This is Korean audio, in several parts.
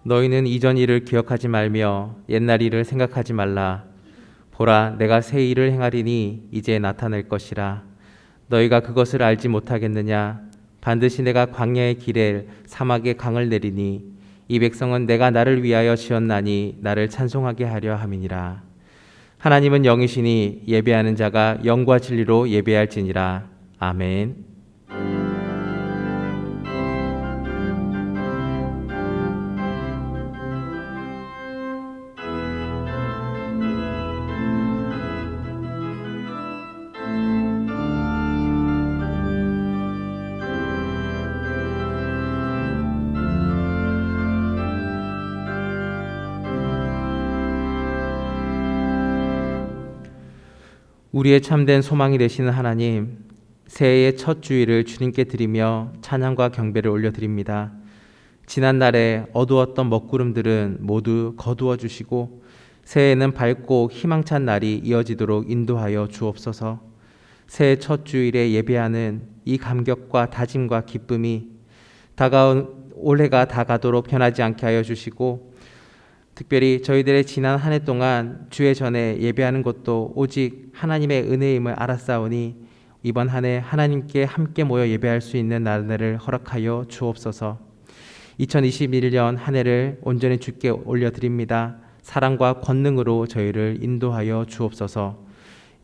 너희는 이전 일을 기억하지 말며 옛날 일을 생각하지 말라. 보라, 내가 새 일을 행하리니 이제 나타낼 것이라. 너희가 그것을 알지 못하겠느냐? 반드시 내가 광야의 길에 사막에 강을 내리니 이 백성은 내가 나를 위하여 지었나니 나를 찬송하게 하려 함이니라. 하나님은 영이시니 예배하는 자가 영과 진리로 예배할지니라. 아멘. 우리의 참된 소망이 되시는 하나님, 새해의 첫 주일을 주님께 드리며 찬양과 경배를 올려드립니다. 지난날에 어두웠던 먹구름들은 모두 거두어 주시고 새해에는 밝고 희망찬 날이 이어지도록 인도하여 주옵소서. 새해 첫 주일에 예배하는 이 감격과 다짐과 기쁨이 다가온 올해가 다가도록 변하지 않게 하여 주시고, 특별히 저희들의 지난 한 해 동안 주의 전에 예배하는 것도 오직 하나님의 은혜임을 알았사오니 이번 한 해 하나님께 함께 모여 예배할 수 있는 날을 허락하여 주옵소서. 2021년 한 해를 온전히 주께 올려드립니다. 사랑과 권능으로 저희를 인도하여 주옵소서.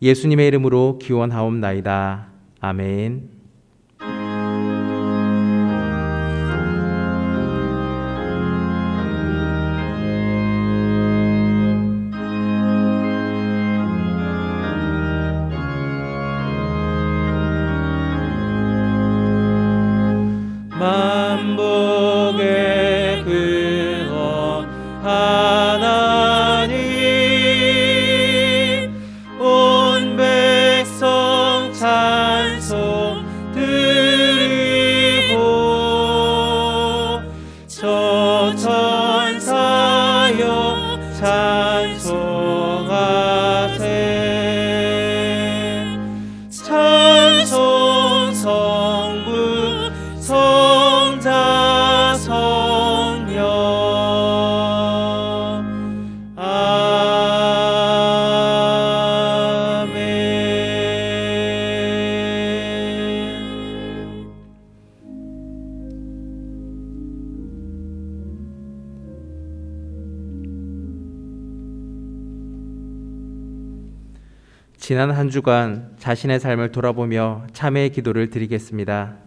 예수님의 이름으로 기원하옵나이다. 아멘. 만복의 근원 하나님, 온 백성 찬송 드리고, 저 천사여 찬송하세. 찬송 성부 성자 성령. 아멘. 지난 한 주간 자신의 삶을 돌아보며 참회의 기도를 드리겠습니다.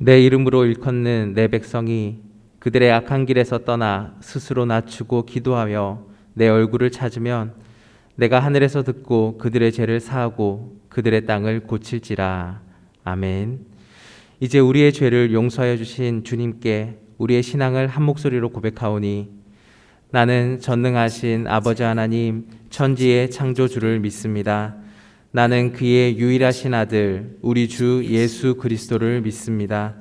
내 이름으로 일컫는 내 백성이 그들의 악한 길에서 떠나 스스로 낮추고 기도하며 내 얼굴을 찾으면 내가 하늘에서 듣고 그들의 죄를 사하고 그들의 땅을 고칠지라. 아멘. 이제 우리의 죄를 용서하여 주신 주님께 우리의 신앙을 한 목소리로 고백하오니, 나는 전능하신 아버지 하나님 천지의 창조주를 믿습니다. 나는 그의 유일하신 아들 우리 주 예수 그리스도를 믿습니다.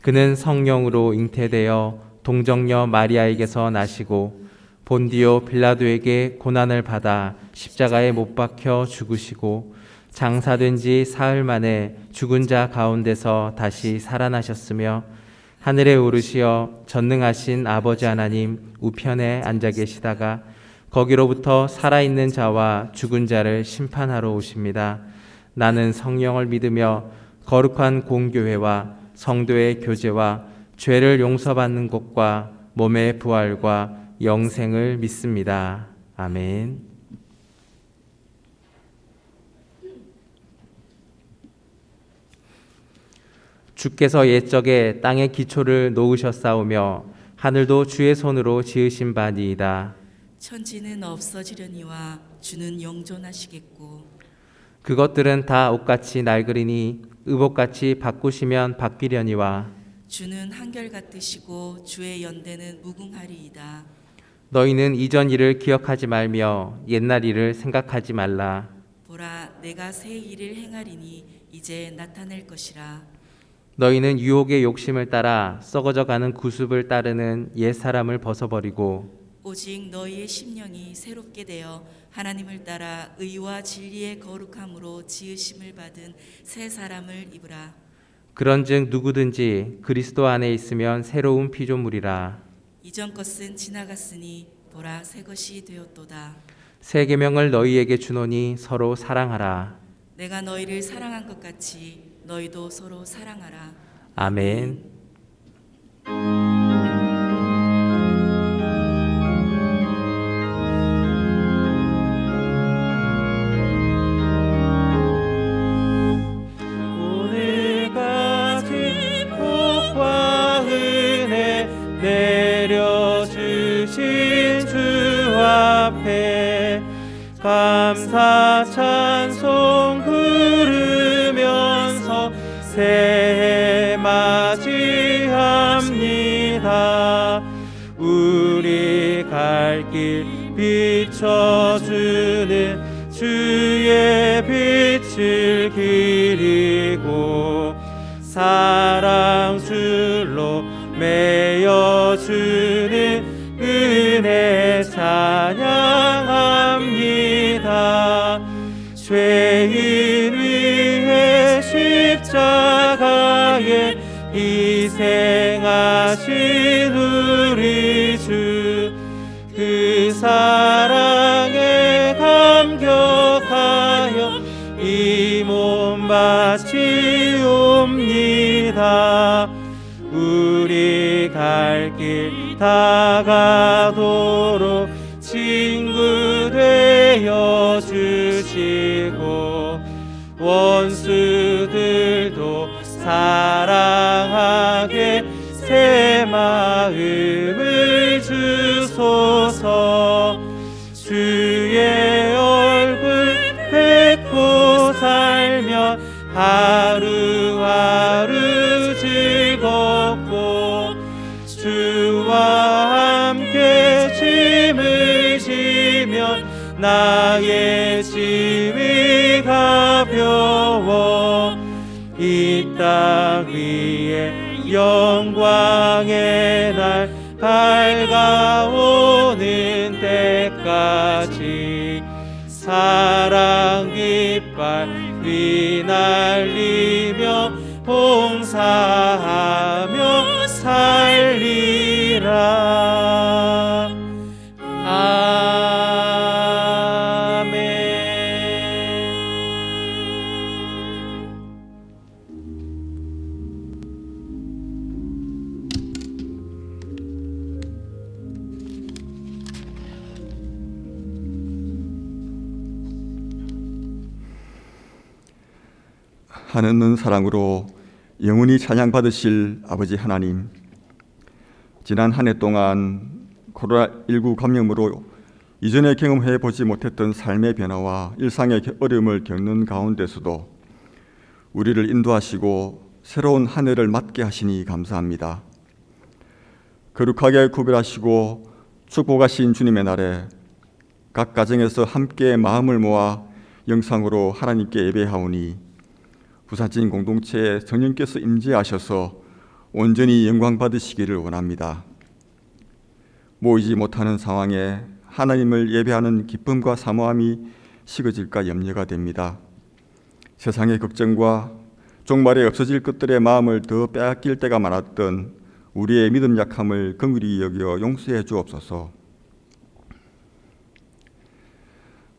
그는 성령으로 잉태되어 동정녀 마리아에게서 나시고 본디오 빌라도에게 고난을 받아 십자가에 못 박혀 죽으시고 장사된 지 사흘 만에 죽은 자 가운데서 다시 살아나셨으며 하늘에 오르시어 전능하신 아버지 하나님 우편에 앉아 계시다가 거기로부터 살아있는 자와 죽은 자를 심판하러 오십니다. 나는 성령을 믿으며 거룩한 공교회와 성도의 교제와 죄를 용서받는 것과 몸의 부활과 영생을 믿습니다. 아멘. 주께서 옛적에 땅의 기초를 놓으셨사오며 하늘도 주의 손으로 지으신 바니이다. 천지는 없어지려니와 주는 영존하시겠고 그것들은 다 옷같이 낡으리니 의복같이 바꾸시면 바뀌려니와 주는 한결같으시고 주의 연대는 무궁하리이다. 너희는 이전 일을 기억하지 말며 옛날 일을 생각하지 말라. 보라, 내가 새 일을 행하리니 이제 나타낼 것이라. 너희는 유혹의 욕심을 따라 썩어져 가는 구습을 따르는 옛 사람을 벗어버리고 오직 너희의 심령이 새롭게 되어 하나님을 따라 의와 진리의 거룩함으로 지으심을 받은 새 사람을 입으라. 그런즉 누구든지 그리스도 안에 있으면 새로운 피조물이라. 이전 것은 지나갔으니 보라, 새 것이 되었도다. 새 계명을 너희에게 주노니 서로 사랑하라. 내가 너희를 사랑한 것 같이 너희도 서로 사랑하라. 아멘. 오늘까지 복과 은혜 내려주신 주 앞에 감사 찬송 부르면서 새해 맞이합니다. 우리 갈 길 비춰주는 주의 빛을 기리고 사랑 줄로 매여주는 은혜 찬양합니다. 죄인 위해 십자가에 희생하신 우리 주, 그 사랑에 감격하여 이 몸 바치옵니다. 우리 갈 길 다가도록 친구 되어 주시고 원수들도 사랑하게 새 마음을 주소서. 주의 얼굴 뵙고 살면 하루하루 즐겁고 주와 함께 짐을 지면 나의 짐이 가벼워 이 땅 위에 영광의 날 밝아오는 때까지 사랑 깃발 휘날리며 봉사하며 살리라. 하느는 사랑으로 영원히 찬양받으실 아버지 하나님, 지난 한 해 동안 코로나19 감염으로 이전에 경험해 보지 못했던 삶의 변화와 일상의 어려움을 겪는 가운데서도 우리를 인도하시고 새로운 한 해를 맞게 하시니 감사합니다. 거룩하게 구별하시고 축복하신 주님의 날에 각 가정에서 함께 마음을 모아 영상으로 하나님께 예배하오니 부사진 공동체에 성령께서 임재하셔서 온전히 영광 받으시기를 원합니다. 모이지 못하는 상황에 하나님을 예배하는 기쁨과 사모함이 식어질까 염려가 됩니다. 세상의 걱정과 종말에 없어질 것들의 마음을 더 빼앗길 때가 많았던 우리의 믿음 약함을 긍휼히 여겨 용서해 주옵소서.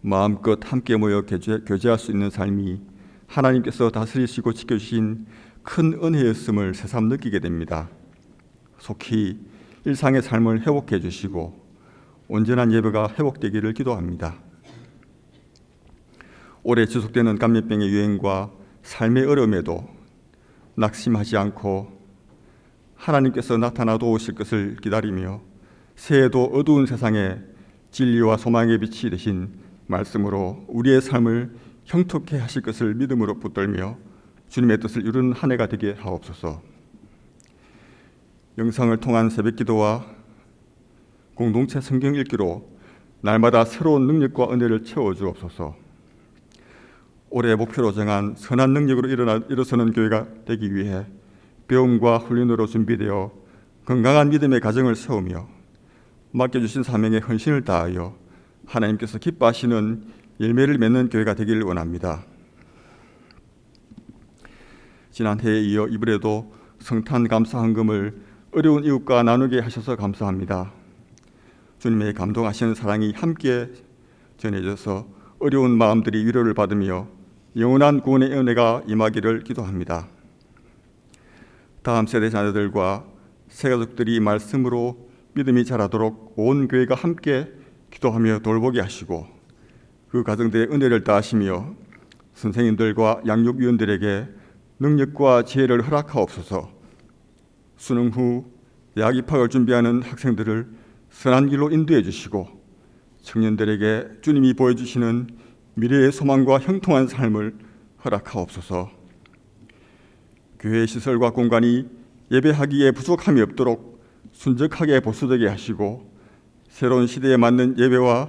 마음껏 함께 모여 교제할 수 있는 삶이 하나님께서 다스리시고 지켜주신 큰 은혜였음을 새삼 느끼게 됩니다. 속히 일상의 삶을 회복해 주시고 온전한 예배가 회복되기를 기도합니다. 오래 지속되는 감염병의 유행과 삶의 어려움에도 낙심하지 않고 하나님께서 나타나 도우실 것을 기다리며 새해도 어두운 세상에 진리와 소망의 빛이 되신 말씀으로 우리의 삶을 형통케 하실 것을 믿음으로 붙들며 주님의 뜻을 이루는 한 해가 되게 하옵소서. 영상을 통한 새벽기도와 공동체 성경 읽기로 날마다 새로운 능력과 은혜를 채워주옵소서. 올해 목표로 정한 선한 능력으로 일어서는 교회가 되기 위해 배움과 훈련으로 준비되어 건강한 믿음의 가정을 세우며 맡겨주신 사명에 헌신을 다하여 하나님께서 기뻐하시는 열매를 맺는 교회가 되기를 원합니다. 지난 해에 이어 이번에도 성탄 감사 헌금을 어려운 이웃과 나누게 하셔서 감사합니다. 주님의 감동하시는 사랑이 함께 전해져서 어려운 마음들이 위로를 받으며 영원한 구원의 은혜가 임하기를 기도합니다. 다음 세대 자녀들과 새가족들이 말씀으로 믿음이 자라도록 온 교회가 함께 기도하며 돌보게 하시고 그 가정들의 은혜를 다하시며 선생님들과 양육위원들에게 능력과 지혜를 허락하옵소서. 수능 후 대학 입학을 준비하는 학생들을 선한 길로 인도해 주시고 청년들에게 주님이 보여주시는 미래의 소망과 형통한 삶을 허락하옵소서. 교회 시설과 공간이 예배하기에 부족함이 없도록 순적하게 보수되게 하시고 새로운 시대에 맞는 예배와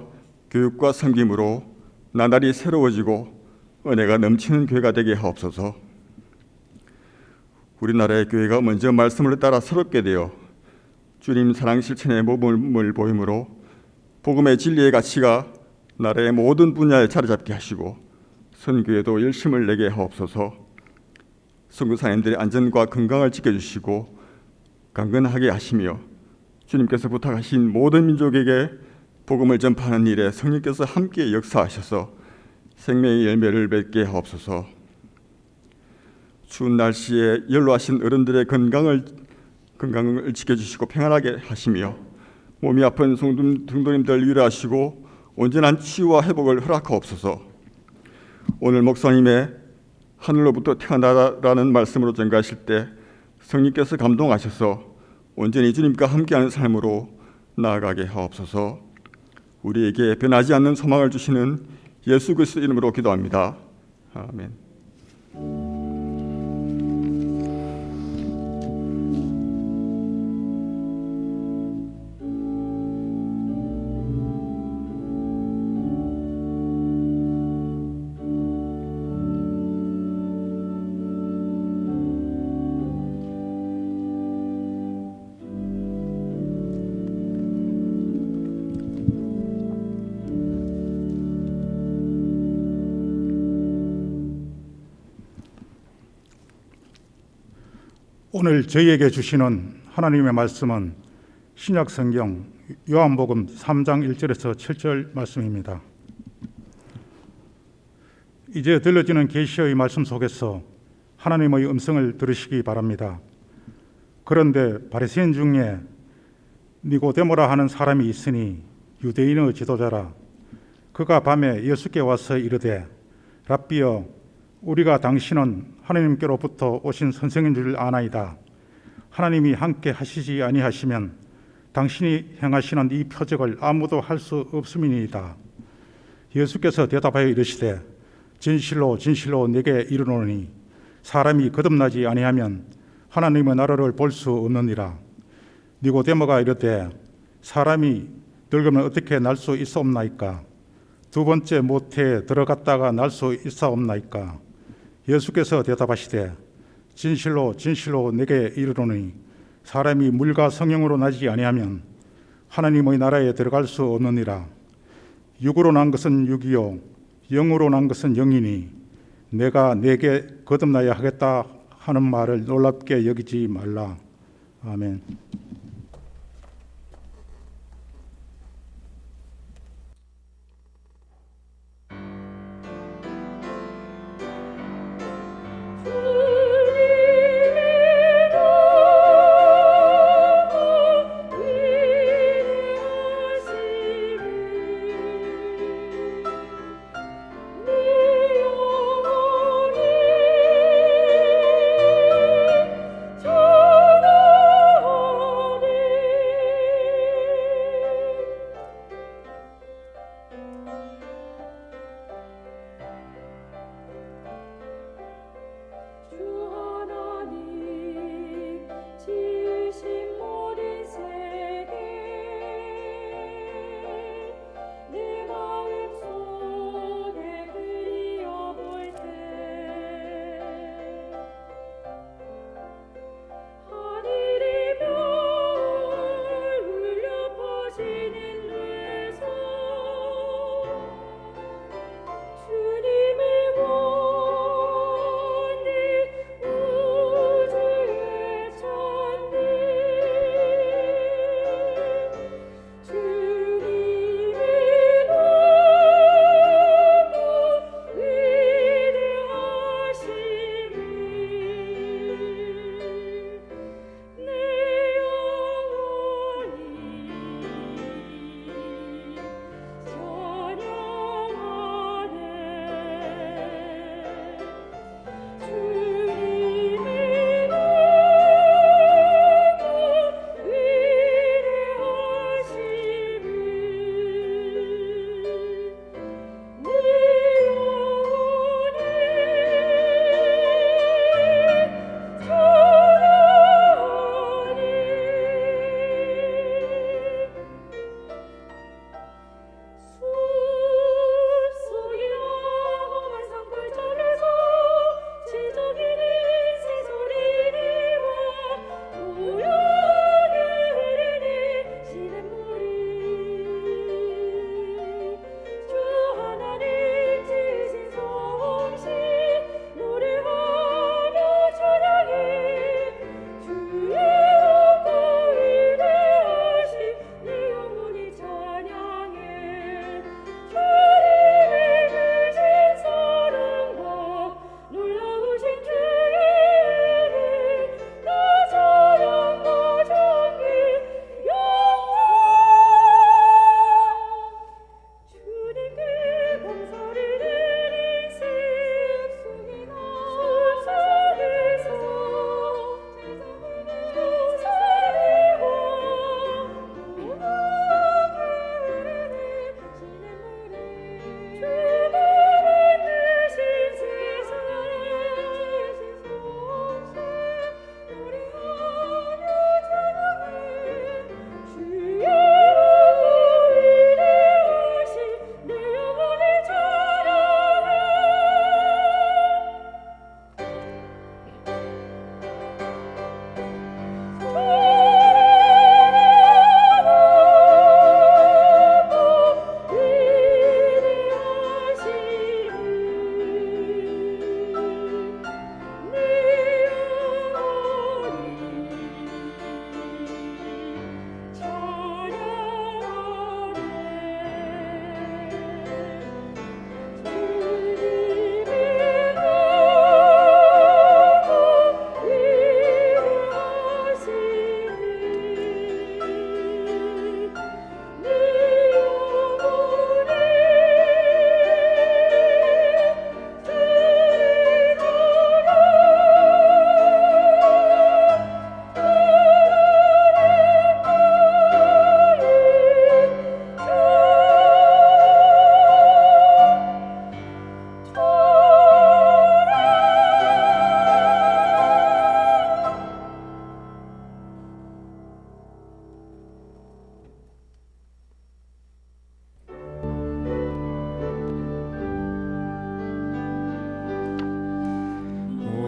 교육과 섬김으로 나날이 새로워지고 은혜가 넘치는 교회가 되게 하옵소서. 우리나라의 교회가 먼저 말씀을 따라 새롭게 되어 주님 사랑 실천의 모범을 보임으로 복음의 진리의 가치가 나라의 모든 분야에 자리 잡게 하시고 선교에도 열심을 내게 하옵소서. 선교사님들의 안전과 건강을 지켜주시고 강건하게 하시며 주님께서 부탁하신 모든 민족에게 복음을 전파하는 일에 성령께서 함께 역사하셔서 생명의 열매를 맺게 하옵소서. 추운 날씨에 연로하신 어른들의 건강을 지켜주시고 평안하게 하시며 몸이 아픈 성도님들 위로하시고 온전한 치유와 회복을 허락하옵소서. 오늘 목사님의 하늘로부터 태어나라는 말씀으로 전가하실 때 성령께서 감동하셔서 온전히 주님과 함께하는 삶으로 나아가게 하옵소서. 우리에게 변하지 않는 소망을 주시는 예수 그리스도 이름으로 기도합니다. 아멘. 오늘 저희에게 주시는 하나님의 말씀은 신약 성경 요한복음 3장 1절에서 7절 말씀입니다. 이제 들려지는 계시의 말씀 속에서 하나님의 음성을 들으시기 바랍니다. 그런데 바리새인 중에 니고데모라 하는 사람이 있으니 유대인의 지도자라. 그가 밤에 예수께 와서 이르되 랍비여, 우리가 당신은 하나님께로부터 오신 선생인 줄 아나이다. 하나님이 함께 하시지 아니하시면 당신이 행하시는 이 표적을 아무도 할 수 없음이니이다. 예수께서 대답하여 이르시되 진실로 진실로 내게 이르노니 사람이 거듭나지 아니하면 하나님의 나라를 볼 수 없느니라. 니고데모가 이르되 사람이 늙으면 어떻게 날 수 있사옵나이까? 두 번째 모태에 들어갔다가 날 수 있사옵나이까? 예수께서 대답하시되 진실로 진실로 내게 이르노니 사람이 물과 성령으로 나지 아니하면 하나님의 나라에 들어갈 수 없느니라. 육으로 난 것은 육이요 영으로 난 것은 영이니 내가 내게 거듭나야 하겠다 하는 말을 놀랍게 여기지 말라. 아멘.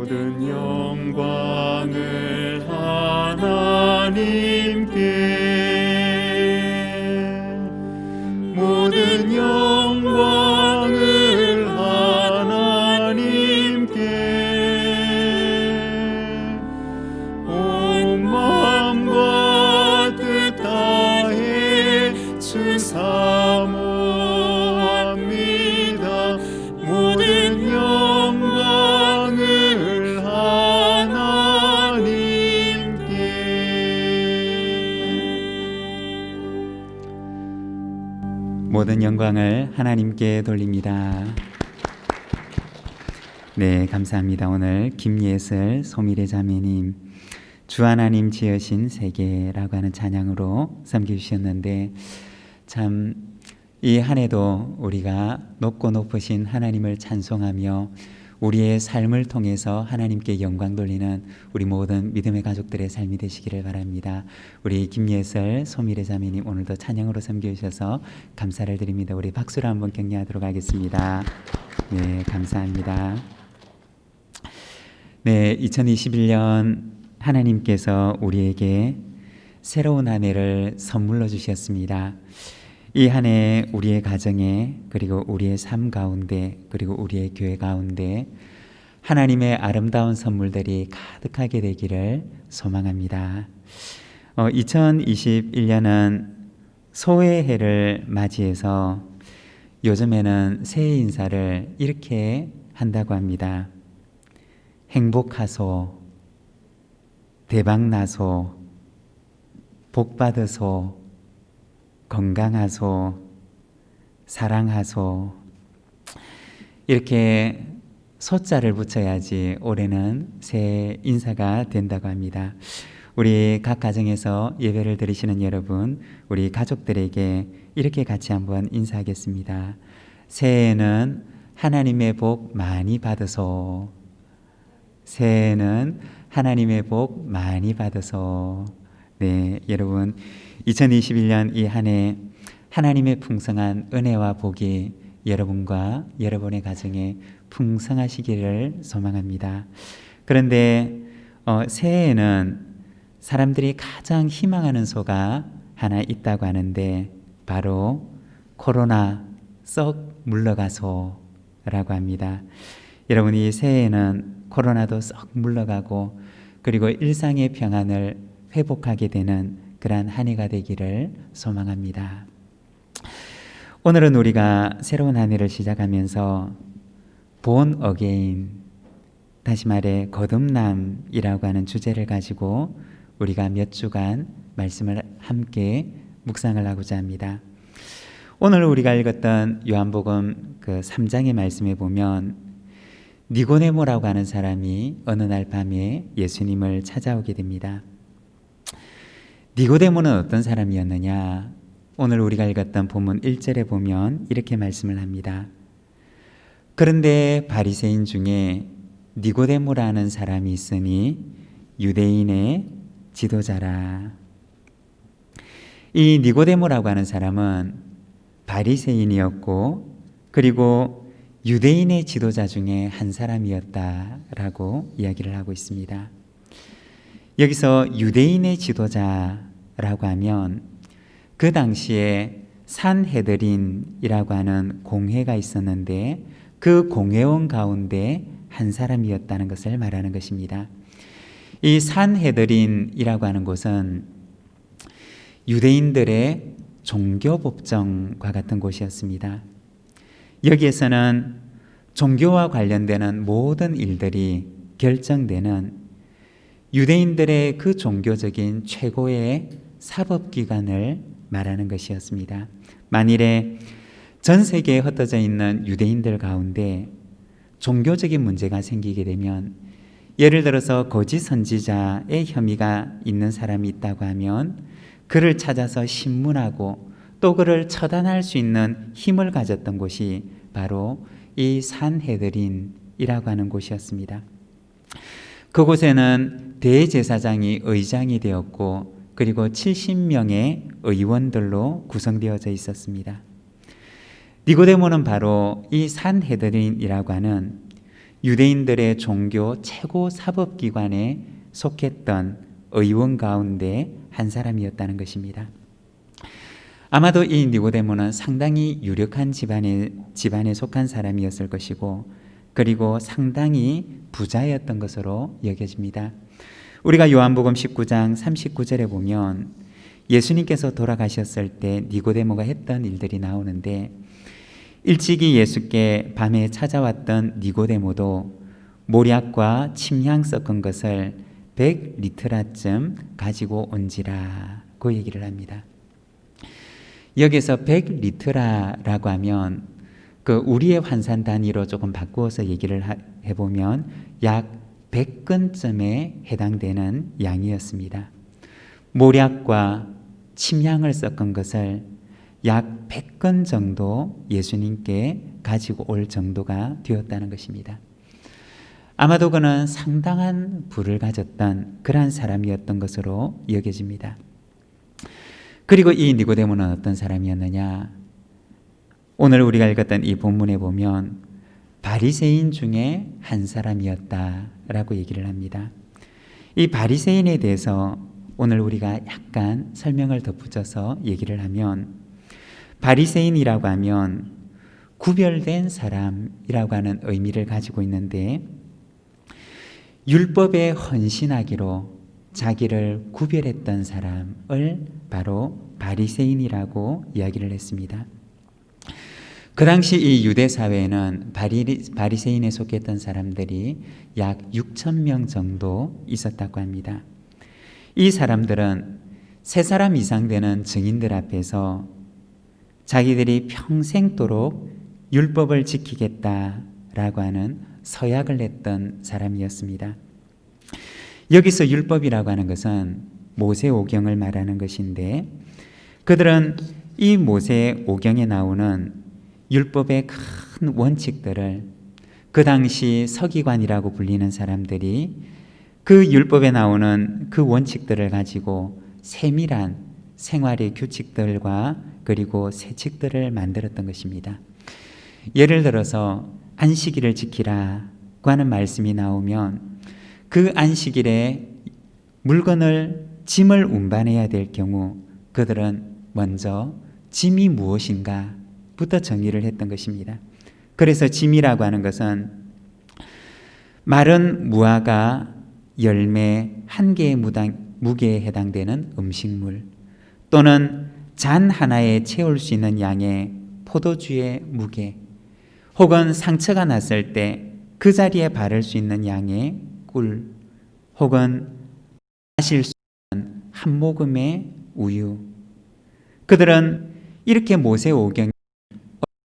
모든 영광을 하나님께, 모든 영광을 하나님께, 온 마음과 뜻 다해 주 사모합니다. 모든 영광을 하나님께. 모든 영광을 하나님께 돌립니다. 네, 감사합니다. 오늘 김예슬 소미래 자매님 주 하나님 지으신 세계라고 하는 찬양으로 섬겨주셨는데, 참 이 한 해도 우리가 높고 높으신 하나님을 찬송하며 우리의 삶을 통해서 하나님께 영광 돌리는 우리 모든 믿음의 가족들의 삶이 되시기를 바랍니다. 우리 김예슬 소미래 자매님 오늘도 찬양으로 섬겨주셔서 감사를 드립니다. 우리 박수로 한번 격려하도록 하겠습니다. 네, 감사합니다. 네, 2021년 하나님께서 우리에게 새로운 한 해를 선물로 주셨습니다. 이 한 해 우리의 가정에, 그리고 우리의 삶 가운데, 그리고 우리의 교회 가운데 하나님의 아름다운 선물들이 가득하게 되기를 소망합니다. 2021년은 소의 해를 맞이해서 요즘에는 새해 인사를 이렇게 한다고 합니다. 행복하소, 대박나소, 복받으소, 건강하소, 사랑하소. 이렇게 소자를 붙여야지 올해는 새해 인사가 된다고 합니다. 우리 각 가정에서 예배를 드리시는 여러분, 우리 가족들에게 이렇게 같이 한번 인사하겠습니다. 새해에는 하나님의 복 많이 받으소. 새해에는 하나님의 복 많이 받으소. 네, 여러분 2021년 이 한 해 하나님의 풍성한 은혜와 복이 여러분과 여러분의 가정에 풍성하시기를 소망합니다. 그런데 새해에는 사람들이 가장 희망하는 소가 하나 있다고 하는데, 바로 코로나 썩 물러가소라고 합니다. 여러분이 새해에는 코로나도 썩 물러가고, 그리고 일상의 평안을 회복하게 되는 그러한 한 해가 되기를 소망합니다. 오늘은 우리가 새로운 한 해를 시작하면서 Born Again, 다시 말해 거듭남이라고 하는 주제를 가지고 우리가 몇 주간 말씀을 함께 묵상을 하고자 합니다. 오늘 우리가 읽었던 요한복음 그 3장의 말씀에 보면 니고데모라고 하는 사람이 어느 날 밤에 예수님을 찾아오게 됩니다. 니고데모는 어떤 사람이었느냐? 오늘 우리가 읽었던 본문 1절에 보면 이렇게 말씀을 합니다. 그런데 바리새인 중에 니고데모라는 사람이 있으니 유대인의 지도자라. 이 니고데모라고 하는 사람은 바리새인이었고, 그리고 유대인의 지도자 중에 한 사람이었다라고 이야기를 하고 있습니다. 여기서 유대인의 지도자라고 하면 그 당시에 산헤드린이라고 하는 공회가 있었는데, 그 공회원 가운데 한 사람이었다는 것을 말하는 것입니다. 이 산헤드린이라고 하는 곳은 유대인들의 종교법정과 같은 곳이었습니다. 여기에서는 종교와 관련되는 모든 일들이 결정되는 유대인들의 그 종교적인 최고의 사법기관을 말하는 것이었습니다. 만일에 전 세계에 흩어져 있는 유대인들 가운데 종교적인 문제가 생기게 되면, 예를 들어서 거짓 선지자의 혐의가 있는 사람이 있다고 하면 그를 찾아서 신문하고 또 그를 처단할 수 있는 힘을 가졌던 곳이 바로 이 산헤드린이라고 하는 곳이었습니다. 그곳에는 대제사장이 의장이 되었고, 그리고 70명의 의원들로 구성되어져 있었습니다. 니고데모는 바로 이 산헤드린이라고 하는 유대인들의 종교 최고 사법기관에 속했던 의원 가운데 한 사람이었다는 것입니다. 아마도 이 니고데모는 상당히 유력한 집안에 속한 사람이었을 것이고, 그리고 상당히 부자였던 것으로 여겨집니다. 우리가 요한복음 19장 39절에 보면 예수님께서 돌아가셨을 때 니고데모가 했던 일들이 나오는데, 일찍이 예수께 밤에 찾아왔던 니고데모도 모략과 침향 섞은 것을 100리트라쯤 가지고 온지라고 얘기를 합니다. 여기서 100리트라라고 하면 그 우리의 환산 단위로 조금 바꾸어서 얘기를 해보면 약 100근쯤에 해당되는 양이었습니다. 모략과 침향을 섞은 것을 약 100근 정도 예수님께 가지고 올 정도가 되었다는 것입니다. 아마도 그는 상당한 부를 가졌던 그러한 사람이었던 것으로 여겨집니다. 그리고 이 니고데모는 어떤 사람이었느냐? 오늘 우리가 읽었던 이 본문에 보면 바리새인 중에 한 사람이었다라고 얘기를 합니다. 이 바리새인에 대해서 오늘 우리가 약간 설명을 덧붙여서 얘기를 하면, 바리새인이라고 하면 구별된 사람이라고 하는 의미를 가지고 있는데, 율법에 헌신하기로 자기를 구별했던 사람을 바로 바리새인이라고 이야기를 했습니다. 그 당시 이 유대 사회에는 바리새인에 속했던 사람들이 약 6,000명 정도 있었다고 합니다. 이 사람들은 3사람 이상 되는 증인들 앞에서 자기들이 평생도록 율법을 지키겠다라고 하는 서약을 냈던 사람이었습니다. 여기서 율법이라고 하는 것은 모세오경을 말하는 것인데, 그들은 이 모세오경에 나오는 율법의 큰 원칙들을, 그 당시 서기관이라고 불리는 사람들이 그 율법에 나오는 그 원칙들을 가지고 세밀한 생활의 규칙들과 그리고 세칙들을 만들었던 것입니다. 예를 들어서 안식일을 지키라고 하는 말씀이 나오면 그 안식일에 짐을 운반해야 될 경우 그들은 먼저 짐이 무엇인가 부터 정의를 했던 것입니다. 그래서 짐이라고 하는 것은 마른 무화과 열매 1개의 무게에 해당되는 음식물, 또는 잔 하나에 채울 수 있는 양의 포도주의 무게, 혹은 상처가 났을 때 그 자리에 바를 수 있는 양의 꿀, 혹은 마실 수 있는 한 모금의 우유. 그들은 이렇게 모세오경에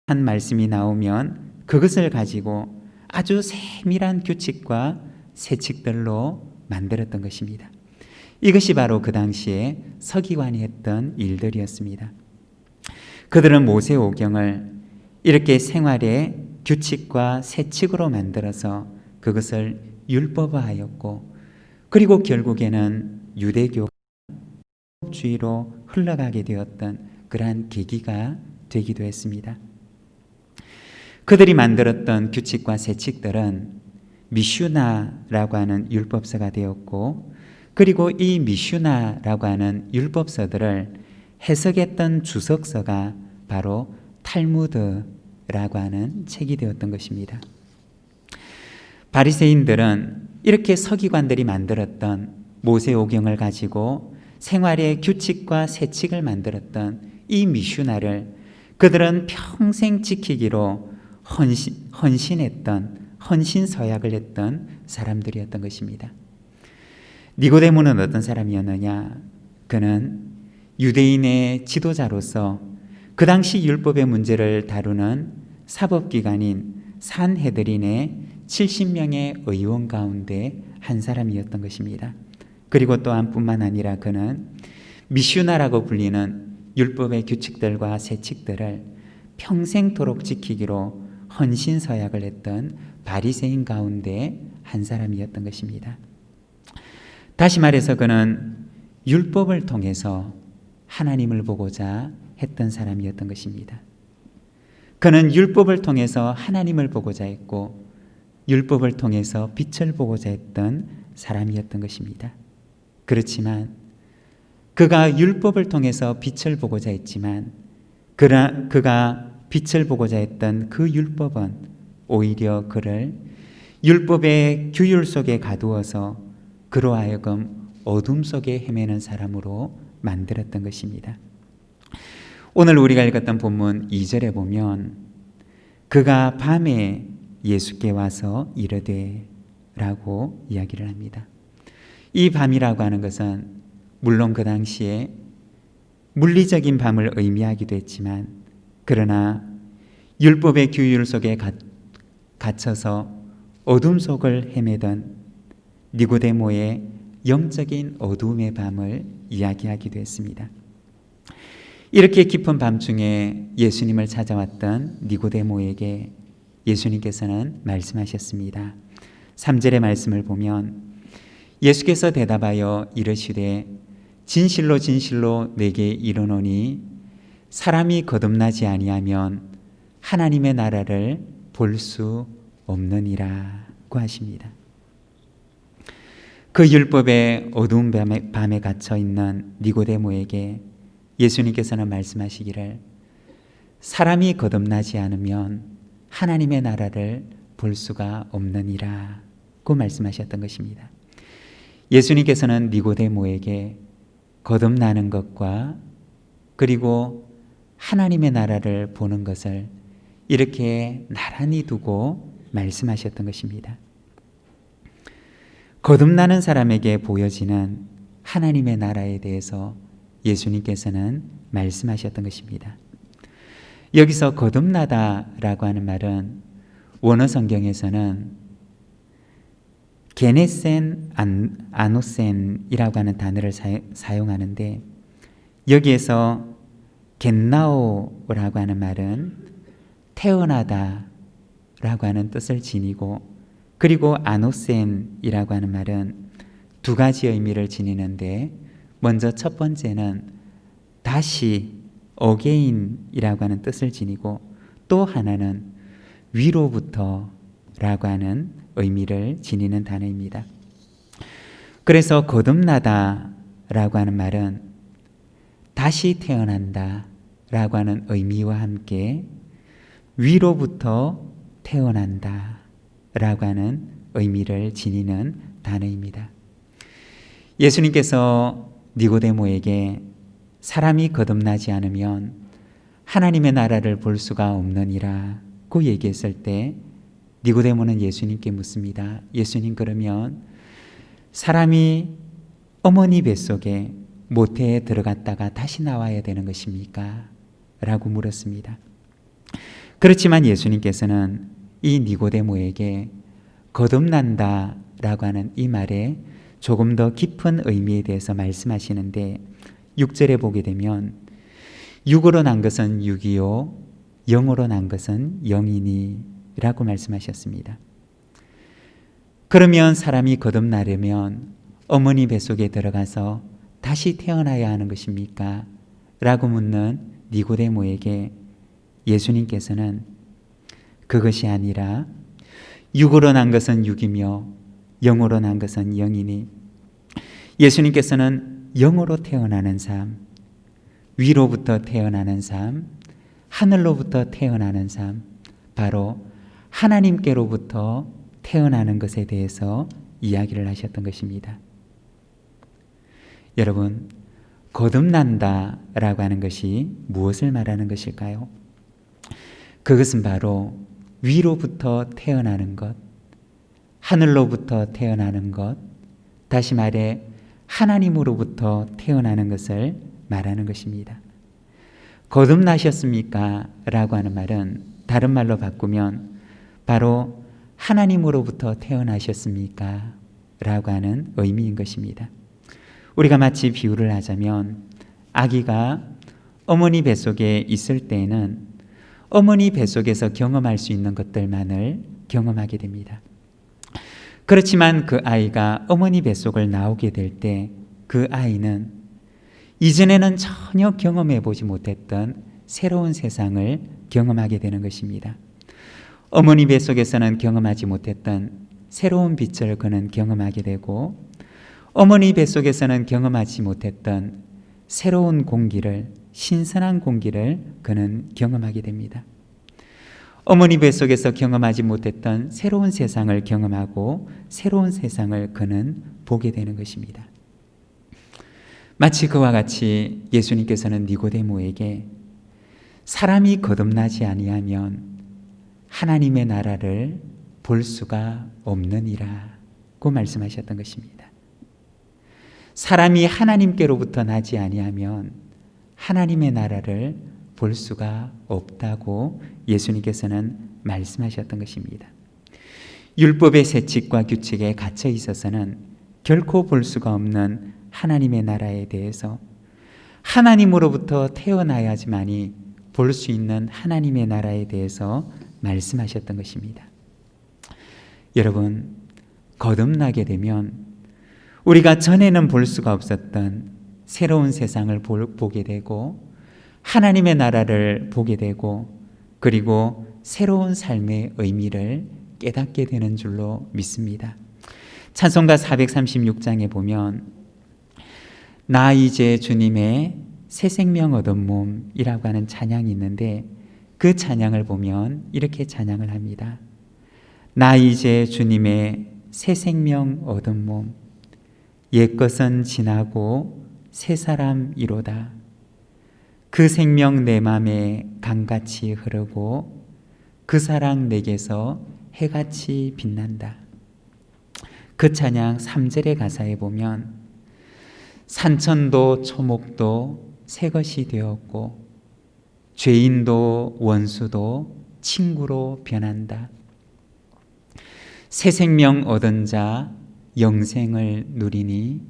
한 말씀이 나오면 그것을 가지고 아주 세밀한 규칙과 세칙들로 만들었던 것입니다. 이것이 바로 그 당시에 서기관이 했던 일들이었습니다. 그들은 모세오경을 이렇게 생활의 규칙과 세칙으로 만들어서 그것을 율법화하였고, 그리고 결국에는 유대교주의로 흘러가게 되었던 그러한 계기가 되기도 했습니다. 그들이 만들었던 규칙과 세칙들은 미슈나라고 하는 율법서가 되었고, 그리고 이 미슈나라고 하는 율법서들을 해석했던 주석서가 바로 탈무드라고 하는 책이 되었던 것입니다. 바리새인들은 이렇게 서기관들이 만들었던 모세오경을 가지고 생활의 규칙과 세칙을 만들었던 이 미슈나를 그들은 평생 지키기로 헌신서약을 했던 사람들이었던 것입니다. 니고데모는 어떤 사람이었느냐? 그는 유대인의 지도자로서 그 당시 율법의 문제를 다루는 사법기관인 산헤드린의 70명의 의원 가운데 한 사람이었던 것입니다. 그리고 또한 뿐만 아니라 그는 미슈나라고 불리는 율법의 규칙들과 세칙들을 평생토록 지키기로 헌신서약을 했던 바리새인 가운데 한 사람이었던 것입니다. 다시 말해서 그는 율법을 통해서 하나님을 보고자 했던 사람이었던 것입니다. 그는 율법을 통해서 하나님을 보고자 했고, 율법을 통해서 빛을 보고자 했던 사람이었던 것입니다. 그렇지만 그가 율법을 통해서 빛을 보고자 했지만 그가 빛을 보고자 했던 그 율법은 오히려 그를 율법의 규율 속에 가두어서 그로 하여금 어둠 속에 헤매는 사람으로 만들었던 것입니다. 오늘 우리가 읽었던 본문 2절에 보면 그가 밤에 예수께 와서 이르되 라고 이야기를 합니다. 이 밤이라고 하는 것은 물론 그 당시에 물리적인 밤을 의미하기도 했지만 그러나 율법의 규율 속에 갇혀서 어둠 속을 헤매던 니고데모의 영적인 어두움의 밤을 이야기하기도 했습니다. 이렇게 깊은 밤중에 예수님을 찾아왔던 니고데모에게 예수님께서는 말씀하셨습니다. 3절의 말씀을 보면 예수께서 대답하여 이르시되 진실로 진실로 내게 이르노니 사람이 거듭나지 아니하면 하나님의 나라를 볼 수 없느니라고 하십니다. 그 율법의 어두운 밤에 갇혀 있는 니고데모에게 예수님께서는 말씀하시기를 사람이 거듭나지 않으면 하나님의 나라를 볼 수가 없느니라고 말씀하셨던 것입니다. 예수님께서는 니고데모에게 거듭나는 것과 그리고 하나님의 나라를 보는 것을 이렇게 나란히 두고 말씀하셨던 것입니다. 거듭나는 사람에게 보여지는 하나님의 나라에 대해서 예수님께서는 말씀하셨던 것입니다. 여기서 거듭나다라고 하는 말은 원어 성경에서는 게네센 아노센이라고 하는 단어를 사용하는데 여기에서 겟나오라고 하는 말은 태어나다라고 하는 뜻을 지니고 그리고 아노센이라고 하는 말은 두 가지 의미를 지니는데 먼저 첫 번째는 다시 어게인이라고 하는 뜻을 지니고 또 하나는 위로부터라고 하는 의미를 지니는 단어입니다. 그래서 거듭나다라고 하는 말은 다시 태어난다라고 하는 의미와 함께 위로부터 태어난다라고 하는 의미를 지니는 단어입니다. 예수님께서 니고데모에게 사람이 거듭나지 않으면 하나님의 나라를 볼 수가 없느니라고 얘기했을 때 니고데모는 예수님께 묻습니다. 예수님, 그러면 사람이 어머니 뱃속에 모태에 들어갔다가 다시 나와야 되는 것입니까? 라고 물었습니다. 그렇지만 예수님께서는 이 니고데모에게 거듭난다 라고 하는 이 말에 조금 더 깊은 의미에 대해서 말씀하시는데 6절에 보게 되면 육으로 난 것은 육이요 영으로 난 것은 영이니 라고 말씀하셨습니다. 그러면 사람이 거듭나려면 어머니 뱃속에 들어가서 다시 태어나야 하는 것입니까? 라고 묻는 니고데모에게 예수님께서는 그것이 아니라 육으로 난 것은 육이며 영으로 난 것은 영이니 예수님께서는 영으로 태어나는 삶, 위로부터 태어나는 삶, 하늘로부터 태어나는 삶, 바로 하나님께로부터 태어나는 것에 대해서 이야기를 하셨던 것입니다. 여러분, 거듭난다라고 하는 것이 무엇을 말하는 것일까요? 그것은 바로 위로부터 태어나는 것, 하늘로부터 태어나는 것, 다시 말해 하나님으로부터 태어나는 것을 말하는 것입니다. 거듭나셨습니까? 라고 하는 말은 다른 말로 바꾸면 바로 하나님으로부터 태어나셨습니까? 라고 하는 의미인 것입니다. 우리가 마치 비유를 하자면 아기가 어머니 뱃속에 있을 때에는 어머니 뱃속에서 경험할 수 있는 것들만을 경험하게 됩니다. 그렇지만 그 아이가 어머니 뱃속을 나오게 될 때 그 아이는 이전에는 전혀 경험해 보지 못했던 새로운 세상을 경험하게 되는 것입니다. 어머니 뱃속에서는 경험하지 못했던 새로운 빛을 그는 경험하게 되고, 어머니 뱃속에서는 경험하지 못했던 새로운 공기를, 신선한 공기를 그는 경험하게 됩니다. 어머니 뱃속에서 경험하지 못했던 새로운 세상을 경험하고 새로운 세상을 그는 보게 되는 것입니다. 마치 그와 같이 예수님께서는 니고데모에게 사람이 거듭나지 아니하면 하나님의 나라를 볼 수가 없느니라고 말씀하셨던 것입니다. 사람이 하나님께로부터 나지 아니하면 하나님의 나라를 볼 수가 없다고 예수님께서는 말씀하셨던 것입니다. 율법의 세칙과 규칙에 갇혀 있어서는 결코 볼 수가 없는 하나님의 나라에 대해서 하나님으로부터 태어나야지만이 볼 수 있는 하나님의 나라에 대해서 말씀하셨던 것입니다. 여러분, 거듭나게 되면 우리가 전에는 볼 수가 없었던 새로운 세상을 보게 되고 하나님의 나라를 보게 되고 그리고 새로운 삶의 의미를 깨닫게 되는 줄로 믿습니다. 찬송가 436장에 보면 나 이제 주님의 새 생명 얻은 몸이라고 하는 찬양이 있는데 그 찬양을 보면 이렇게 찬양을 합니다. 나 이제 주님의 새 생명 얻은 몸, 옛것은 지나고 새 사람이로다. 그 생명 내 맘에 강같이 흐르고 그 사랑 내게서 해같이 빛난다. 그 찬양 3절의 가사에 보면 산천도 초목도 새 것이 되었고 죄인도 원수도 친구로 변한다. 새 생명 얻은 자 영생을 누리니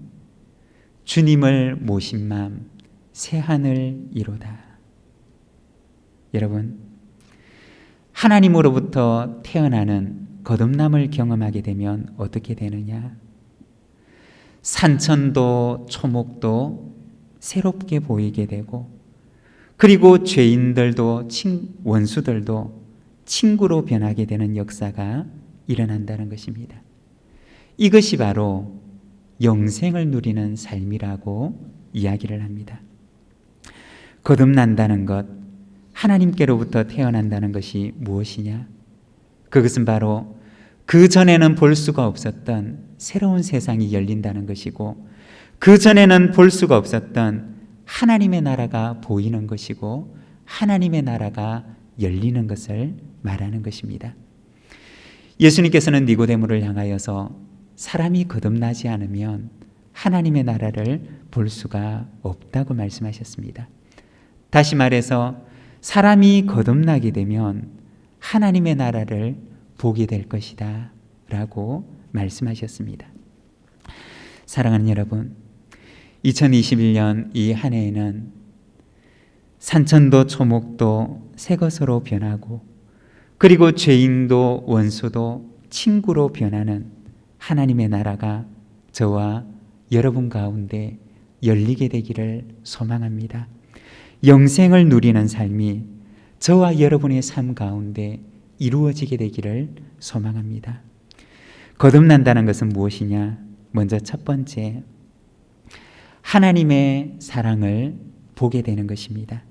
주님을 모신 맘 새 하늘 이로다. 여러분, 하나님으로부터 태어나는 거듭남을 경험하게 되면 어떻게 되느냐? 산천도 초목도 새롭게 보이게 되고 그리고 죄인들도 원수들도 친구로 변하게 되는 역사가 일어난다는 것입니다. 이것이 바로 영생을 누리는 삶이라고 이야기를 합니다. 거듭난다는 것, 하나님께로부터 태어난다는 것이 무엇이냐? 그것은 바로 그 전에는 볼 수가 없었던 새로운 세상이 열린다는 것이고 그 전에는 볼 수가 없었던 하나님의 나라가 보이는 것이고 하나님의 나라가 열리는 것을 말하는 것입니다. 예수님께서는 니고데모를 향하여서 사람이 거듭나지 않으면 하나님의 나라를 볼 수가 없다고 말씀하셨습니다. 다시 말해서 사람이 거듭나게 되면 하나님의 나라를 보게 될 것이다 라고 말씀하셨습니다. 사랑하는 여러분, 2021년 이 한 해에는 산천도 초목도 새 것으로 변하고 그리고 죄인도 원수도 친구로 변하는 하나님의 나라가 저와 여러분 가운데 열리게 되기를 소망합니다. 영생을 누리는 삶이 저와 여러분의 삶 가운데 이루어지게 되기를 소망합니다. 거듭난다는 것은 무엇이냐? 먼저 첫 번째, 하나님의 사랑을 보게 되는 것입니다.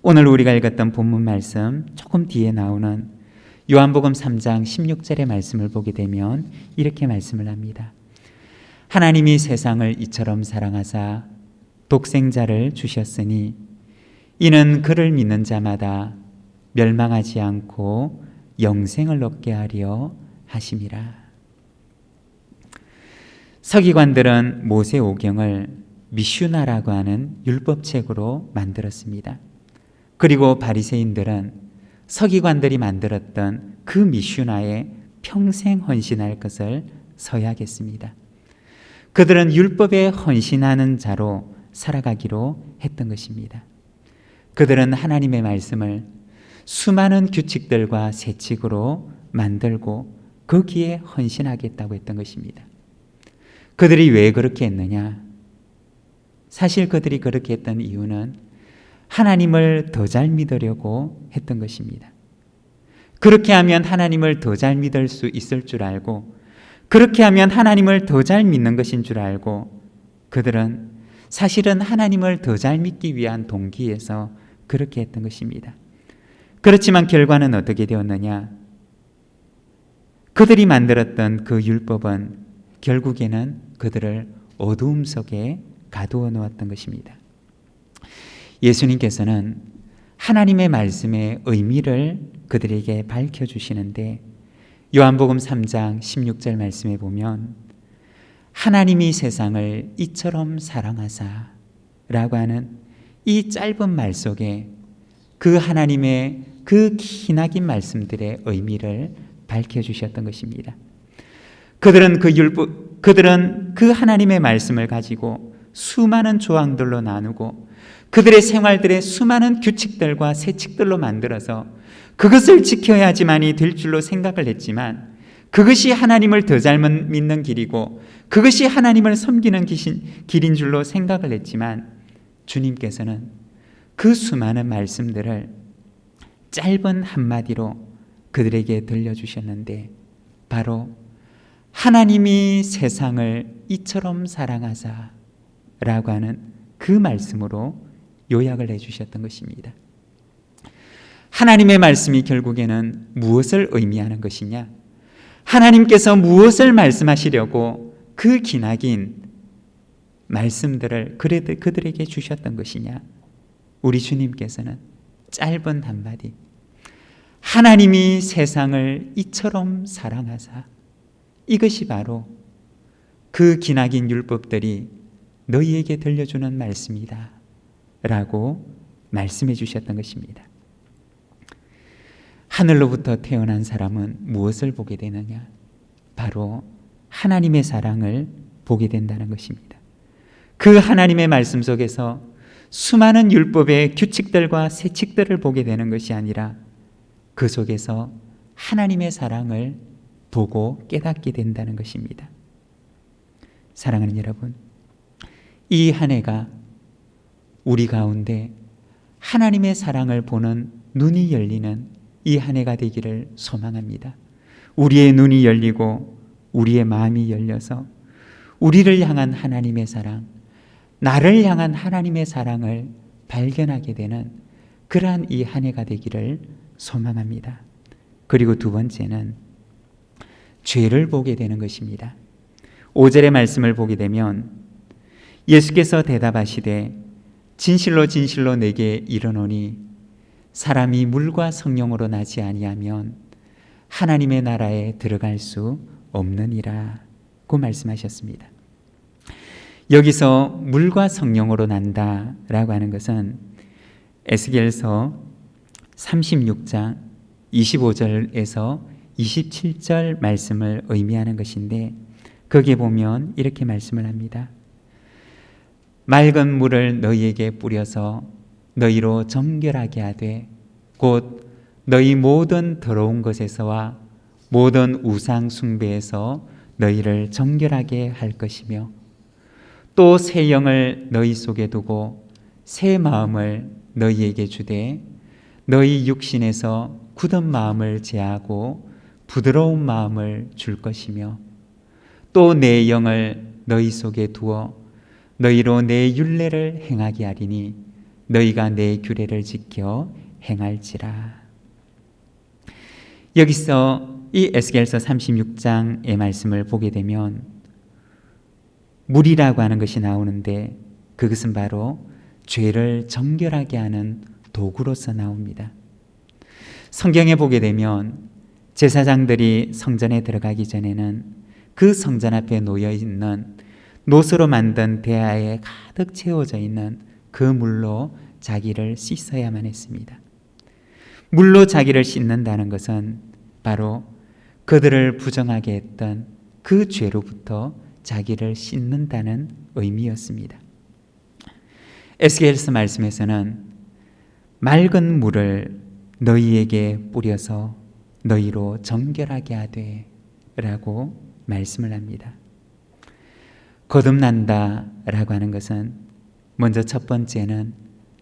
오늘 우리가 읽었던 본문 말씀 조금 뒤에 나오는 요한복음 3장 16절의 말씀을 보게 되면 이렇게 말씀을 합니다. 하나님이 세상을 이처럼 사랑하사 독생자를 주셨으니 이는 그를 믿는 자마다 멸망하지 않고 영생을 얻게 하려 하심이라. 서기관들은 모세오경을 미슈나라고 하는 율법책으로 만들었습니다. 그리고 바리새인들은 서기관들이 만들었던 그 미슈나에 평생 헌신할 것을 서약했습니다. 그들은 율법에 헌신하는 자로 살아가기로 했던 것입니다. 그들은 하나님의 말씀을 수많은 규칙들과 세칙으로 만들고 거기에 헌신하겠다고 했던 것입니다. 그들이 왜 그렇게 했느냐? 사실 그들이 그렇게 했던 이유는 하나님을 더 잘 믿으려고 했던 것입니다. 그렇게 하면 하나님을 더 잘 믿을 수 있을 줄 알고, 그렇게 하면 하나님을 더 잘 믿는 것인 줄 알고, 그들은 사실은 하나님을 더 잘 믿기 위한 동기에서 그렇게 했던 것입니다. 그렇지만 결과는 어떻게 되었느냐? 그들이 만들었던 그 율법은 결국에는 그들을 어두움 속에 가두어 놓았던 것입니다. 예수님께서는 하나님의 말씀의 의미를 그들에게 밝혀주시는데, 요한복음 3장 16절 말씀에 보면 하나님이 세상을 이처럼 사랑하사 라고 하는 이 짧은 말 속에 그 하나님의 그 기나긴 말씀들의 의미를 밝혀주셨던 것입니다. 그들은 그 하나님의 말씀을 가지고 수많은 조항들로 나누고 그들의 생활들의 수많은 규칙들과 세칙들로 만들어서 그것을 지켜야지만이 될 줄로 생각을 했지만, 그것이 하나님을 더 잘 믿는 길이고 그것이 하나님을 섬기는 길인 줄로 생각을 했지만, 주님께서는 그 수많은 말씀들을 짧은 한마디로 그들에게 들려주셨는데, 바로 하나님이 세상을 이처럼 사랑하사 라고 하는 그 말씀으로 요약을 해주셨던 것입니다. 하나님의 말씀이 결국에는 무엇을 의미하는 것이냐? 하나님께서 무엇을 말씀하시려고 그 기나긴 말씀들을 그들에게 주셨던 것이냐? 우리 주님께서는 짧은 한마디, 하나님이 세상을 이처럼 사랑하사, 이것이 바로 그 기나긴 율법들이 너희에게 들려주는 말씀이다 라고 말씀해 주셨던 것입니다. 하늘로부터 태어난 사람은 무엇을 보게 되느냐? 바로 하나님의 사랑을 보게 된다는 것입니다. 그 하나님의 말씀 속에서 수많은 율법의 규칙들과 세칙들을 보게 되는 것이 아니라 그 속에서 하나님의 사랑을 보고 깨닫게 된다는 것입니다. 사랑하는 여러분, 이 한 해가 우리 가운데 하나님의 사랑을 보는 눈이 열리는 이 한 해가 되기를 소망합니다. 우리의 눈이 열리고 우리의 마음이 열려서 우리를 향한 하나님의 사랑, 나를 향한 하나님의 사랑을 발견하게 되는 그러한 이 한 해가 되기를 소망합니다. 그리고 두 번째는 죄를 보게 되는 것입니다. 5절의 말씀을 보게 되면 예수께서 대답하시되 진실로 진실로 내게 이르노니 사람이 물과 성령으로 나지 아니하면 하나님의 나라에 들어갈 수 없느니라 고 말씀하셨습니다. 여기서 물과 성령으로 난다라고 하는 것은 에스겔서 36장 25절에서 27절 말씀을 의미하는 것인데, 거기에 보면 이렇게 말씀을 합니다. 맑은 물을 너희에게 뿌려서 너희로 정결하게 하되 곧 너희 모든 더러운 것에서와 모든 우상 숭배에서 너희를 정결하게 할 것이며, 또 새 영을 너희 속에 두고 새 마음을 너희에게 주되 너희 육신에서 굳은 마음을 제하고 부드러운 마음을 줄 것이며, 또 내 영을 너희 속에 두어 너희로 내 율례를 행하게 하리니 너희가 내 규례를 지켜 행할지라. 여기서 이 에스겔서 36장의 말씀을 보게 되면 물이라고 하는 것이 나오는데, 그것은 바로 죄를 정결하게 하는 도구로서 나옵니다. 성경에 보게 되면 제사장들이 성전에 들어가기 전에는 그 성전 앞에 놓여 있는 노스로 만든 대야에 가득 채워져 있는 그 물로 자기를 씻어야만 했습니다. 물로 자기를 씻는다는 것은 바로 그들을 부정하게 했던 그 죄로부터 자기를 씻는다는 의미였습니다. 에스겔서 말씀에서는 맑은 물을 너희에게 뿌려서 너희로 정결하게 하되 라고 말씀을 합니다. 거듭난다 라고 하는 것은 먼저 첫 번째는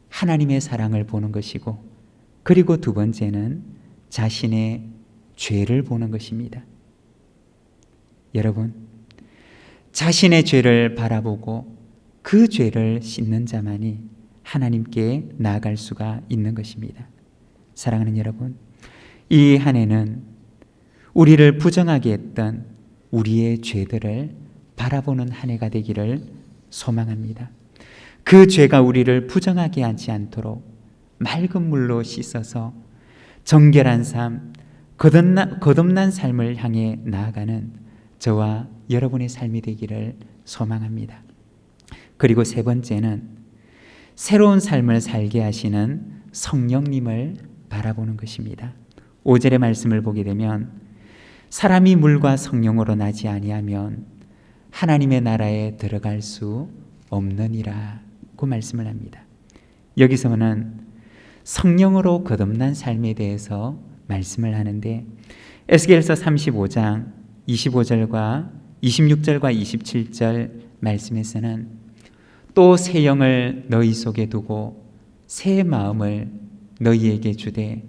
하나님의 사랑을 보는 것이고, 그리고 두 번째는 자신의 죄를 보는 것입니다. 여러분, 자신의 죄를 바라보고 그 죄를 씻는 자만이 하나님께 나아갈 수가 있는 것입니다. 사랑하는 여러분, 이 한 해는 우리를 부정하게 했던 우리의 죄들을 바라보는 한 해가 되기를 소망합니다. 그 죄가 우리를 부정하게 하지 않도록 맑은 물로 씻어서 정결한 삶, 거듭난 삶을 향해 나아가는 저와 여러분의 삶이 되기를 소망합니다. 그리고 세 번째는 새로운 삶을 살게 하시는 성령님을 바라보는 것입니다. 5절의 말씀을 보게 되면 사람이 물과 성령으로 나지 아니하면 하나님의 나라에 들어갈 수 없느니라고 말씀을 합니다. 여기서는 성령으로 거듭난 삶에 대해서 말씀을 하는데 에스겔서 35장 25절과 26절과 27절 말씀에서는 또 새 영을 너희 속에 두고 새 마음을 너희에게 주되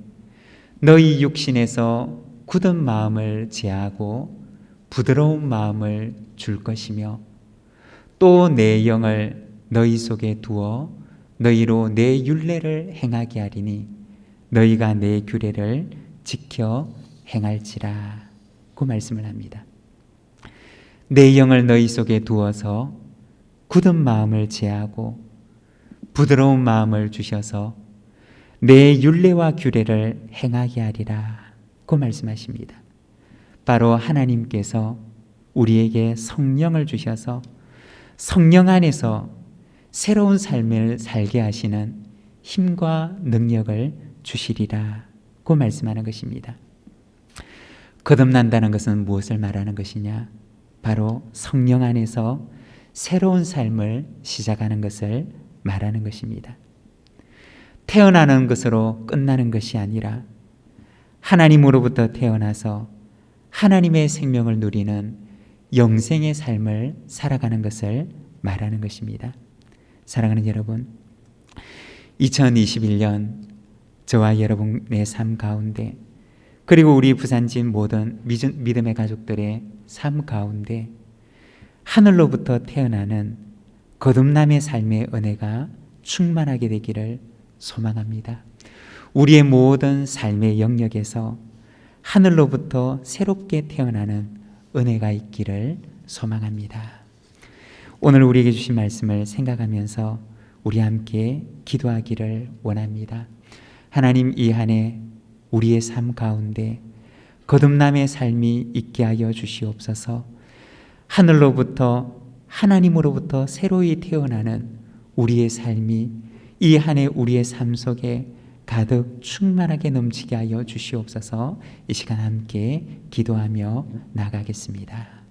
너희 육신에서 굳은 마음을 제하고 부드러운 마음을 줄 것이며 또 내 영을 너희 속에 두어 너희로 내 율례를 행하게 하리니 너희가 내 규례를 지켜 행할지라 고 말씀을 합니다. 내 영을 너희 속에 두어서 굳은 마음을 제하고 부드러운 마음을 주셔서 내 율례와 규례를 행하게 하리라 고 말씀하십니다. 바로 하나님께서 우리에게 성령을 주셔서 성령 안에서 새로운 삶을 살게 하시는 힘과 능력을 주시리라 고 말씀하는 것입니다. 거듭난다는 것은 무엇을 말하는 것이냐? 바로 성령 안에서 새로운 삶을 시작하는 것을 말하는 것입니다. 태어나는 것으로 끝나는 것이 아니라 하나님으로부터 태어나서 하나님의 생명을 누리는 영생의 삶을 살아가는 것을 말하는 것입니다. 사랑하는 여러분, 2021년 저와 여러분의 삶 가운데 그리고 우리 부산진 모든 믿음의 가족들의 삶 가운데 하늘로부터 태어나는 거듭남의 삶의 은혜가 충만하게 되기를 소망합니다. 우리의 모든 삶의 영역에서 하늘로부터 새롭게 태어나는 은혜가 있기를 소망합니다. 오늘 우리에게 주신 말씀을 생각하면서 우리 함께 기도하기를 원합니다. 하나님, 이 한 해 우리의 삶 가운데 거듭남의 삶이 있게 하여 주시옵소서. 하늘로부터 하나님으로부터 새로이 태어나는 우리의 삶이 이 한 해 우리의 삶 속에 가득 충만하게 넘치게 하여 주시옵소서. 이 시간 함께 기도하며 나가겠습니다.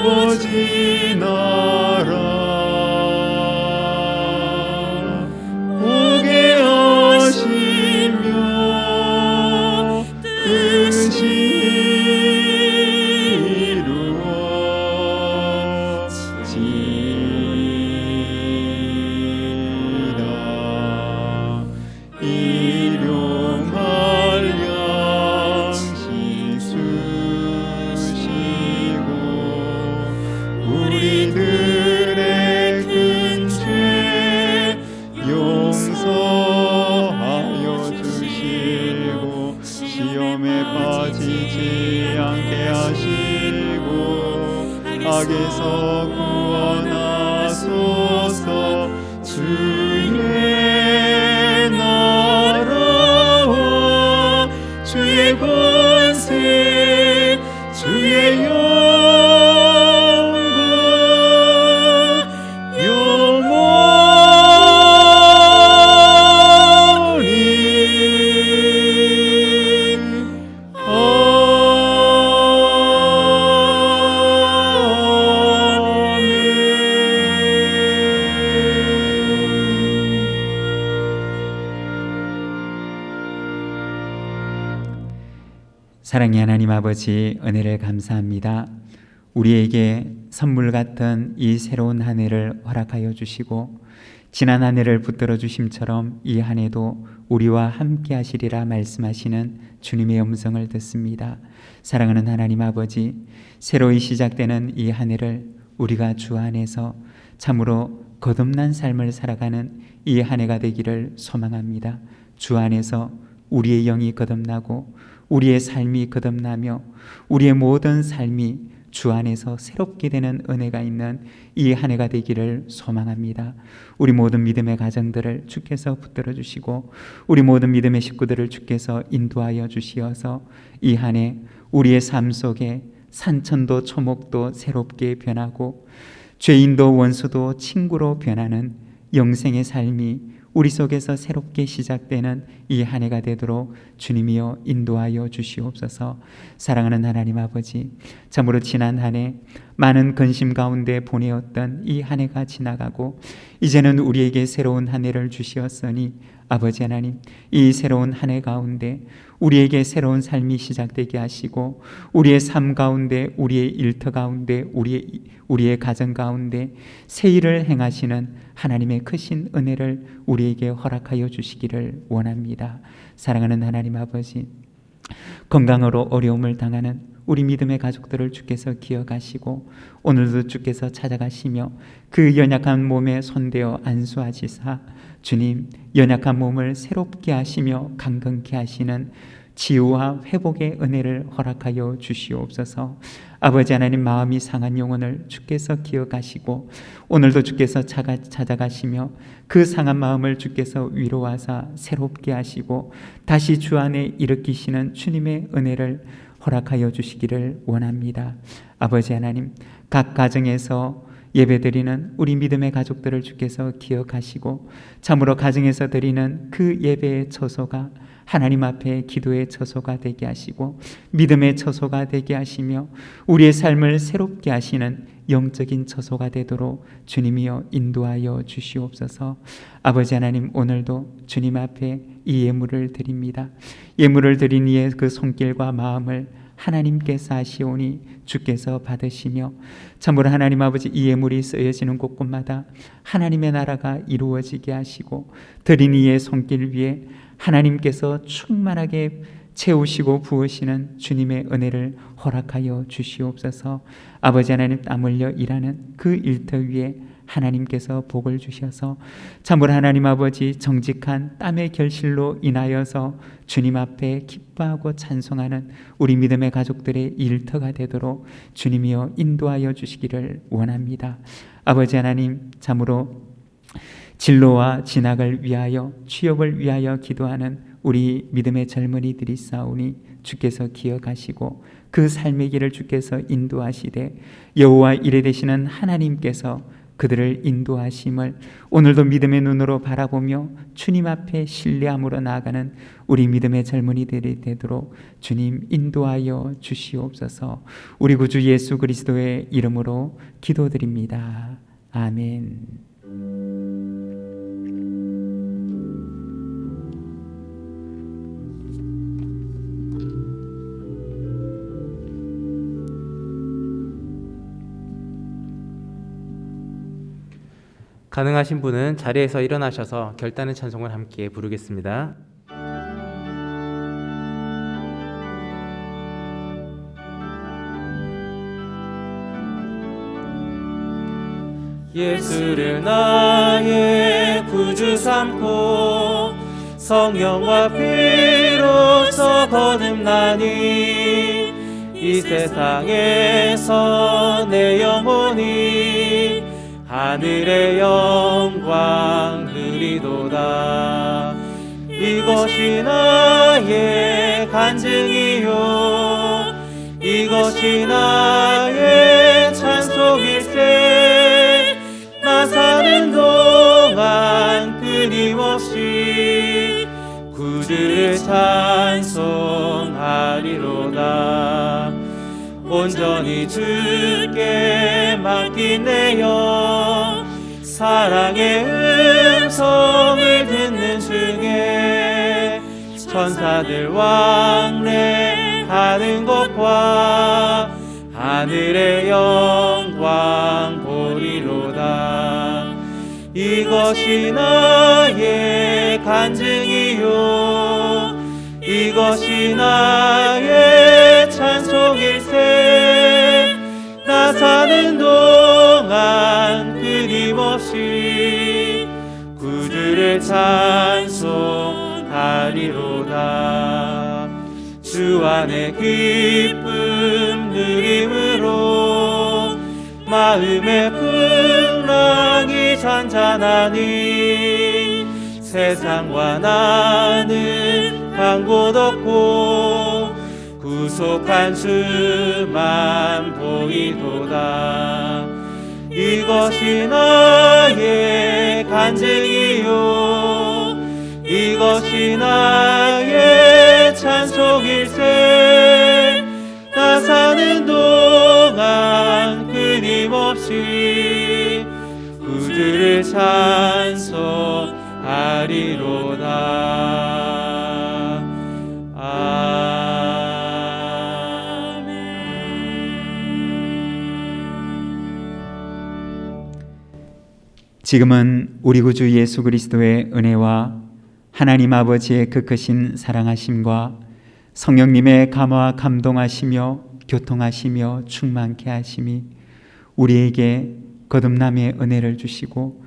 아버지 나라 오게 하시며 뜻이 이루어지이다. 일용할 양식 주시고 우리들의 큰 죄 용서하여 주시고 시험에 빠지지 않게 하시고 악에서 구원하소서. 주의 나라와 주의 권세 주의 영광 영원히 사랑의 하나님 아버지, 은혜를 감사합니다. 우리에게 선물 같은 이 새로운 한 해를 허락하여 주시고 지난 한 해를 붙들어 주심처럼 이 한 해도 우리와 함께 하시리라 말씀하시는 주님의 음성을 듣습니다. 사랑하는 하나님 아버지, 새로이 시작되는 이 한 해를 우리가 주 안에서 참으로 거듭난 삶을 살아가는 이 한 해가 되기를 소망합니다. 주 안에서 우리의 영이 거듭나고 우리의 삶이 거듭나며 우리의 모든 삶이 주 안에서 새롭게 되는 은혜가 있는 이 한 해가 되기를 소망합니다. 우리 모든 믿음의 가정들을 주께서 붙들어 주시고 우리 모든 믿음의 식구들을 주께서 인도하여 주시어서 이 한 해 우리의 삶 속에 산천도 초목도 새롭게 변하고 죄인도 원수도 친구로 변하는 영생의 삶이 우리 속에서 새롭게 시작되는 이 한 해가 되도록 주님이여 인도하여 주시옵소서. 사랑하는 하나님 아버지, 참으로 지난 한 해 많은 근심 가운데 보내었던 이 한 해가 지나가고 이제는 우리에게 새로운 한 해를 주시었으니 아버지 하나님, 이 새로운 한 해 가운데 우리에게 새로운 삶이 시작되게 하시고 우리의 삶 가운데, 우리의 일터 가운데, 우리의 가정 가운데 새 일을 행하시는 하나님의 크신 은혜를 우리에게 허락하여 주시기를 원합니다. 사랑하는 하나님 아버지, 건강으로 어려움을 당하는 우리 믿음의 가족들을 주께서 기억하시고 오늘도 주께서 찾아가시며 그 연약한 몸에 손대어 안수하시사 주님, 연약한 몸을 새롭게 하시며 강건케 하시는 치유와 회복의 은혜를 허락하여 주시옵소서. 아버지 하나님, 마음이 상한 영혼을 주께서 기억하시고 오늘도 주께서 찾아가시며 그 상한 마음을 주께서 위로하사 새롭게 하시고 다시 주 안에 일으키시는 주님의 은혜를 허락하여 주시기를 원합니다. 아버지 하나님, 각 가정에서 예배드리는 우리 믿음의 가족들을 주께서 기억하시고 참으로 가정에서 드리는 그 예배의 처소가 하나님 앞에 기도의 처소가 되게 하시고 믿음의 처소가 되게 하시며 우리의 삶을 새롭게 하시는 영적인 처소가 되도록 주님이여 인도하여 주시옵소서. 아버지 하나님, 오늘도 주님 앞에 이 예물을 드립니다. 예물을 드린 이의 그 손길과 마음을 하나님께서 하시오니 주께서 받으시며 참으로 하나님 아버지, 이 예물이 쓰여지는 곳곳마다 하나님의 나라가 이루어지게 하시고 드린 이의 손길 위에 하나님께서 충만하게 채우시고 부으시는 주님의 은혜를 허락하여 주시옵소서. 아버지 하나님, 땀 흘려 일하는 그 일터 위에 하나님께서 복을 주셔서 참으로 하나님 아버지, 정직한 땀의 결실로 인하여서 주님 앞에 기뻐하고 찬송하는 우리 믿음의 가족들의 일터가 되도록 주님이여 인도하여 주시기를 원합니다. 아버지 하나님, 참으로 진로와 진학을 위하여, 취업을 위하여 기도하는 우리 믿음의 젊은이들이 싸우니 주께서 기억하시고 그 삶의 길을 주께서 인도하시되 여호와 이레 되시는 하나님께서 그들을 인도하심을 오늘도 믿음의 눈으로 바라보며 주님 앞에 신뢰함으로 나아가는 우리 믿음의 젊은이들이 되도록 주님 인도하여 주시옵소서. 우리 구주 예수 그리스도의 이름으로 기도드립니다. 아멘. 가능하신 분은 자리에서 일어나셔서 결단의 찬송을 함께 부르겠습니다. 예수를 나의 구주 삼고 성령과 피로써 거듭나니 이 세상에서 내 영혼이 하늘의 영광 누리도다. 이것이 나의 간증이요 이것이 나의 찬송일세. 나 사는 동안 끊임없이 구주를 찬송하리로다. 온전히 주께 맡긴 내 영 사랑의 음성을 듣는 중에 천사들 왕래하는 것과 하늘의 영광 보리로다. 이것이 나의 간증이요 이것이 나의 찬송일세. 나 사는 동안 끊임없이 구주를 찬송하리로다. 주 안에 기쁨 누림으로 마음의 풍랑이 잔잔하니 세상과 나는 간 곳 없고 구속한 주만 보이도다. 이것이 나의 간증이요 이것이 나의 찬송일세. 나 사는 동안 끊임없이 구주를 찬송하리로다. 지금은 우리 구주 예수 그리스도의 은혜와 하나님 아버지의 그 크신 사랑하심과 성령님의 감화와 감동하시며 교통하시며 충만케 하심이 우리에게 거듭남의 은혜를 주시고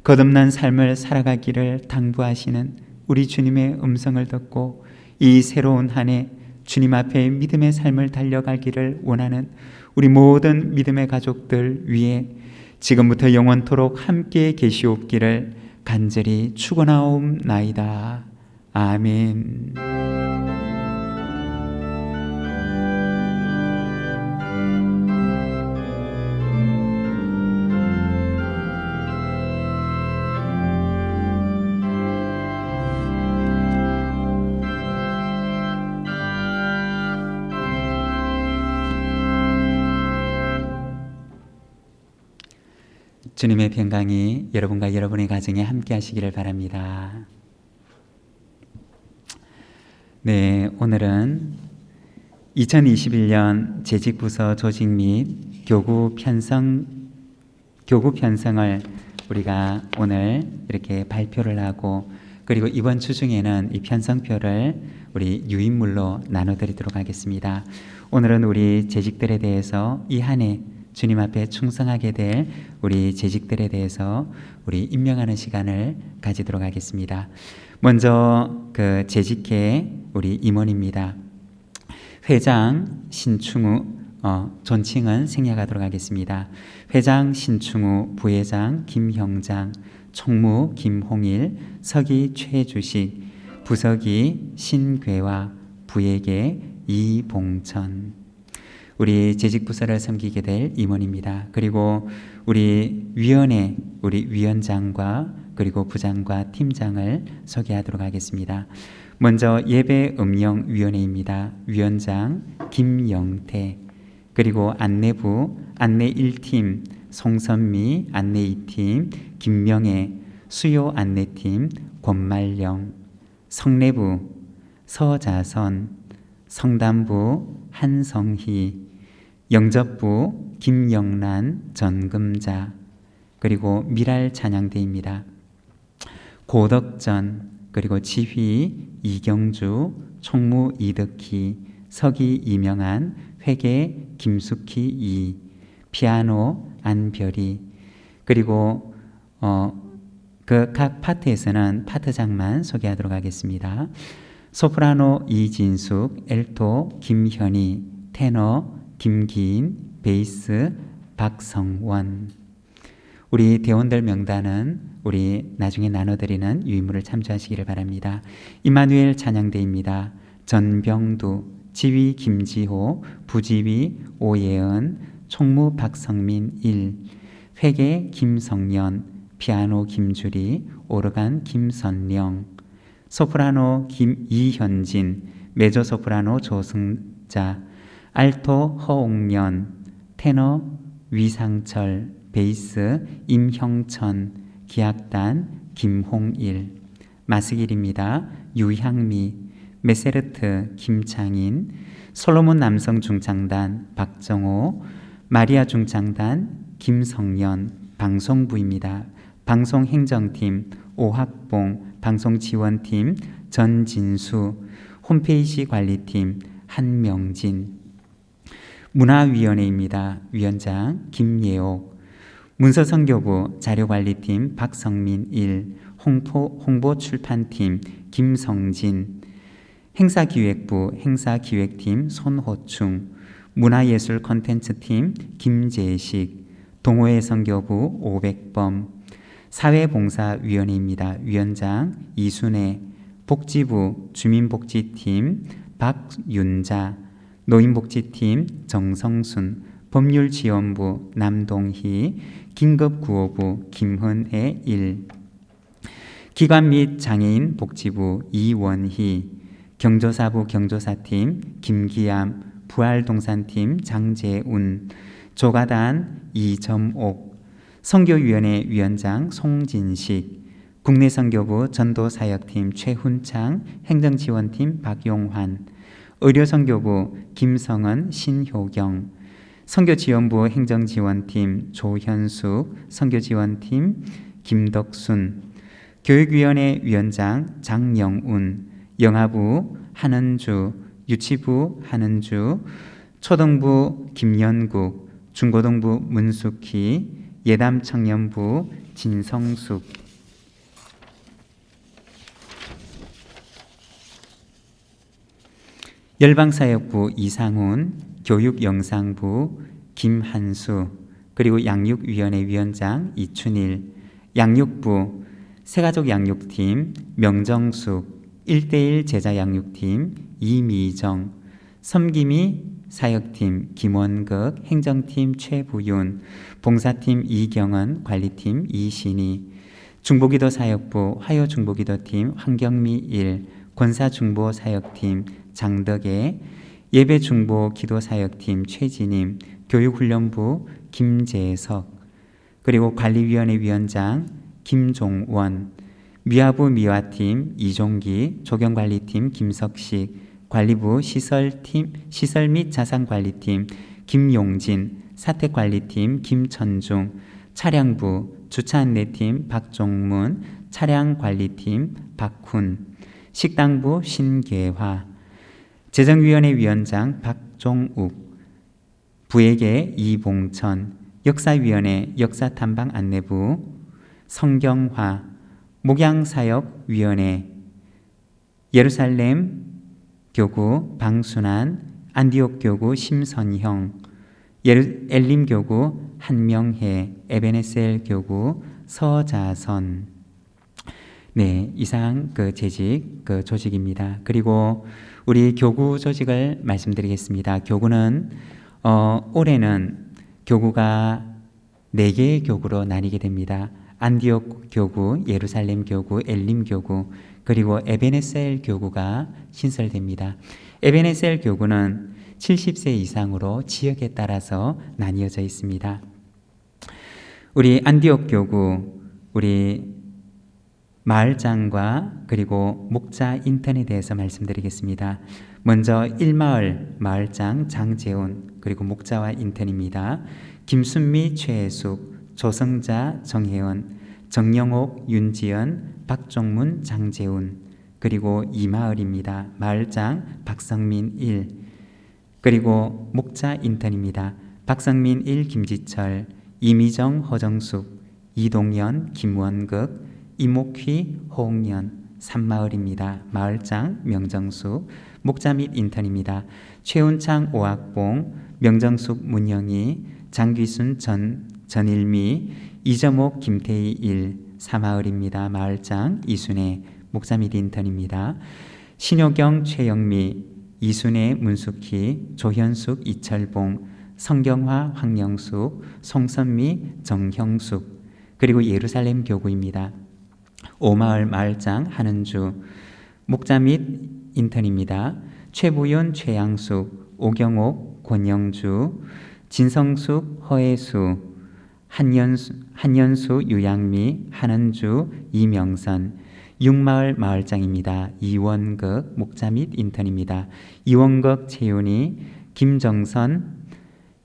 거듭난 삶을 살아가기를 당부하시는 우리 주님의 음성을 듣고 이 새로운 한 해 주님 앞에 믿음의 삶을 달려가기를 원하는 우리 모든 믿음의 가족들 위해 지금부터 영원토록 함께 계시옵기를 간절히 축원하옵나이다. 아멘. 주님의 평강이 여러분과 여러분의 가정에 함께 하시기를 바랍니다. 네, 오늘은 2021년 재직부서 조직 및 교구 편성을 우리가 오늘 이렇게 발표를 하고, 그리고 이번 주 중에는 이 편성표를 우리 유인물로 나눠드리도록 하겠습니다. 오늘은 우리 재직들에 대해서 이 한 해 주님 앞에 충성하게 될 우리 재직들에 대해서 우리 임명하는 시간을 가지도록 하겠습니다. 먼저 그 재직회 우리 임원입니다. 회장 신충우, 존칭은 생략하도록 하겠습니다. 회장 신충우, 부회장 김형장, 총무 김홍일, 서기 최주식, 부서기 신괴와, 부예계 이봉천. 우리 재직부서를 섬기게 될 임원입니다. 그리고 우리 위원회, 우리 위원장과 그리고 부장과 팀장을 소개하도록 하겠습니다. 먼저 예배음령위원회입니다. 위원장 김영태, 그리고 안내부 안내 1팀 송선미, 안내 2팀 김명애, 수요 안내팀 권말령, 성내부 서자선, 성담부 한성희, 영접부 김영란, 전금자, 그리고 미랄 찬양대입니다. 고덕전, 그리고 지휘 이경주, 총무 이덕희, 서기 이명한, 회계 김숙희 이, 피아노 안별이, 그리고 그 각 파트에서는 파트장만 소개하도록 하겠습니다. 소프라노 이진숙, 엘토 김현희, 테너 김기인, 베이스 박성원. 우리 대원들 명단은 우리 나중에 나눠드리는 유인물을 참조하시기를 바랍니다. 임마누엘 찬양대입니다. 전병두, 지휘 김지호, 부지휘 오예은, 총무 박성민 1, 회계 김성연, 피아노 김주리, 오르간 김선령, 소프라노 이현진, 메조소프라노 조승자, 알토 허옥년, 테너 위상철, 베이스 임형천, 기악단 김홍일, 마스길입니다. 유향미, 메세르트 김창인, 솔로몬 남성 중창단 박정호, 마리아 중창단 김성연, 방송부입니다. 방송행정팀 오학봉, 방송지원팀 전진수, 홈페이지 관리팀 한명진, 문화위원회입니다. 위원장 김예옥, 문서선교부 자료관리팀 박성민 1, 홍보출판팀 김성진, 행사기획부 행사기획팀 손호충, 문화예술 콘텐츠팀 김재식, 동호회 선교부 500범, 사회봉사위원회입니다. 위원장 이순애, 복지부 주민복지팀 박윤자, 노인복지팀 정성순, 법률지원부 남동희, 긴급구호부 김은혜 1, 기관 및 장애인 복지부 이원희, 경조사부 경조사팀 김기암, 부활동산팀 장재운, 조가단 이점옥, 선교위원회 위원장 송진식, 국내선교부 전도사역팀 최훈창, 행정지원팀 박용환, 의료선교부 김성은 신효경, 선교지원부 행정지원팀 조현숙, 선교지원팀 김덕순, 교육위원회 위원장 장영운, 영아부 한은주, 유치부 한은주, 초등부 김연국, 중고등부 문숙희, 예담청년부 진성숙, 열방사역부 이상훈, 교육영상부 김한수, 그리고 양육위원회 위원장 이춘일, 양육부 새가족 양육팀 명정숙, 1:1 제자 양육팀 이미정, 섬김이 사역팀 김원극, 행정팀 최부윤, 봉사팀 이경은, 관리팀 이신희, 중보기도 사역부 화요중보기도팀 황경미 1, 권사중보 사역팀 장덕애, 예배중보 기도사역팀 최진임, 교육훈련부 김재석, 그리고 관리위원회 위원장 김종원, 미화부 미화팀 이종기, 조경관리팀 김석식, 관리부 시설 및 자산관리팀 김용진, 사택관리팀 김천중, 차량부 주차안내팀 박종문, 차량관리팀 박훈, 식당부 신계화, 재정위원회 위원장 박종욱, 부회계 이봉천, 역사위원회 역사탐방 안내부 성경화, 목양사역위원회 예루살렘 교구 방순환, 안디옥 교구 심선형, 엘림 교구 한명혜, 에베네셀 교구 서자선. 네, 이상 그 재직 그 조직입니다. 그리고 우리 교구 조직을 말씀드리겠습니다. 교구는 올해는 교구가 4개의 교구로 나뉘게 됩니다. 안디옥 교구, 예루살렘 교구, 엘림 교구, 그리고 에베네셀 교구가 신설됩니다. 에베네셀 교구는 70세 이상으로 지역에 따라서 나뉘어져 있습니다. 우리 안디옥 교구, 우리 마을장과 그리고 목자 인턴에 대해서 말씀드리겠습니다. 먼저 1마을 마을장 장재훈, 그리고 목자와 인턴입니다. 김순미, 최혜숙, 조성자, 정혜원, 정영옥, 윤지연, 박종문, 장재훈, 그리고 2마을입니다. 마을장 박성민 1, 그리고 목자 인턴입니다. 박성민 1, 김지철, 이미정, 허정숙, 이동연, 김원극, 이목휘, 호응연. 3마을입니다. 마을장 명정숙, 목자 및 인턴입니다. 최운창, 오학봉, 명정숙, 문영희, 장귀순, 전일미, 이점옥, 김태희 1. 4마을입니다. 마을장 이순애, 목자 및 인턴입니다. 신효경, 최영미, 이순애, 문숙희, 조현숙, 이철봉, 성경화, 황영숙, 송선미, 정형숙, 그리고 예루살렘 교구입니다. 5마을 마을장 한은주, 목자 및 인턴입니다. 최부윤, 최양숙, 오경옥, 권영주, 진성숙, 허혜수, 한연수, 유양미, 한은주, 이명선. 6마을 마을장입니다. 이원극, 목자 및 인턴입니다. 이원극, 채윤이, 김정선,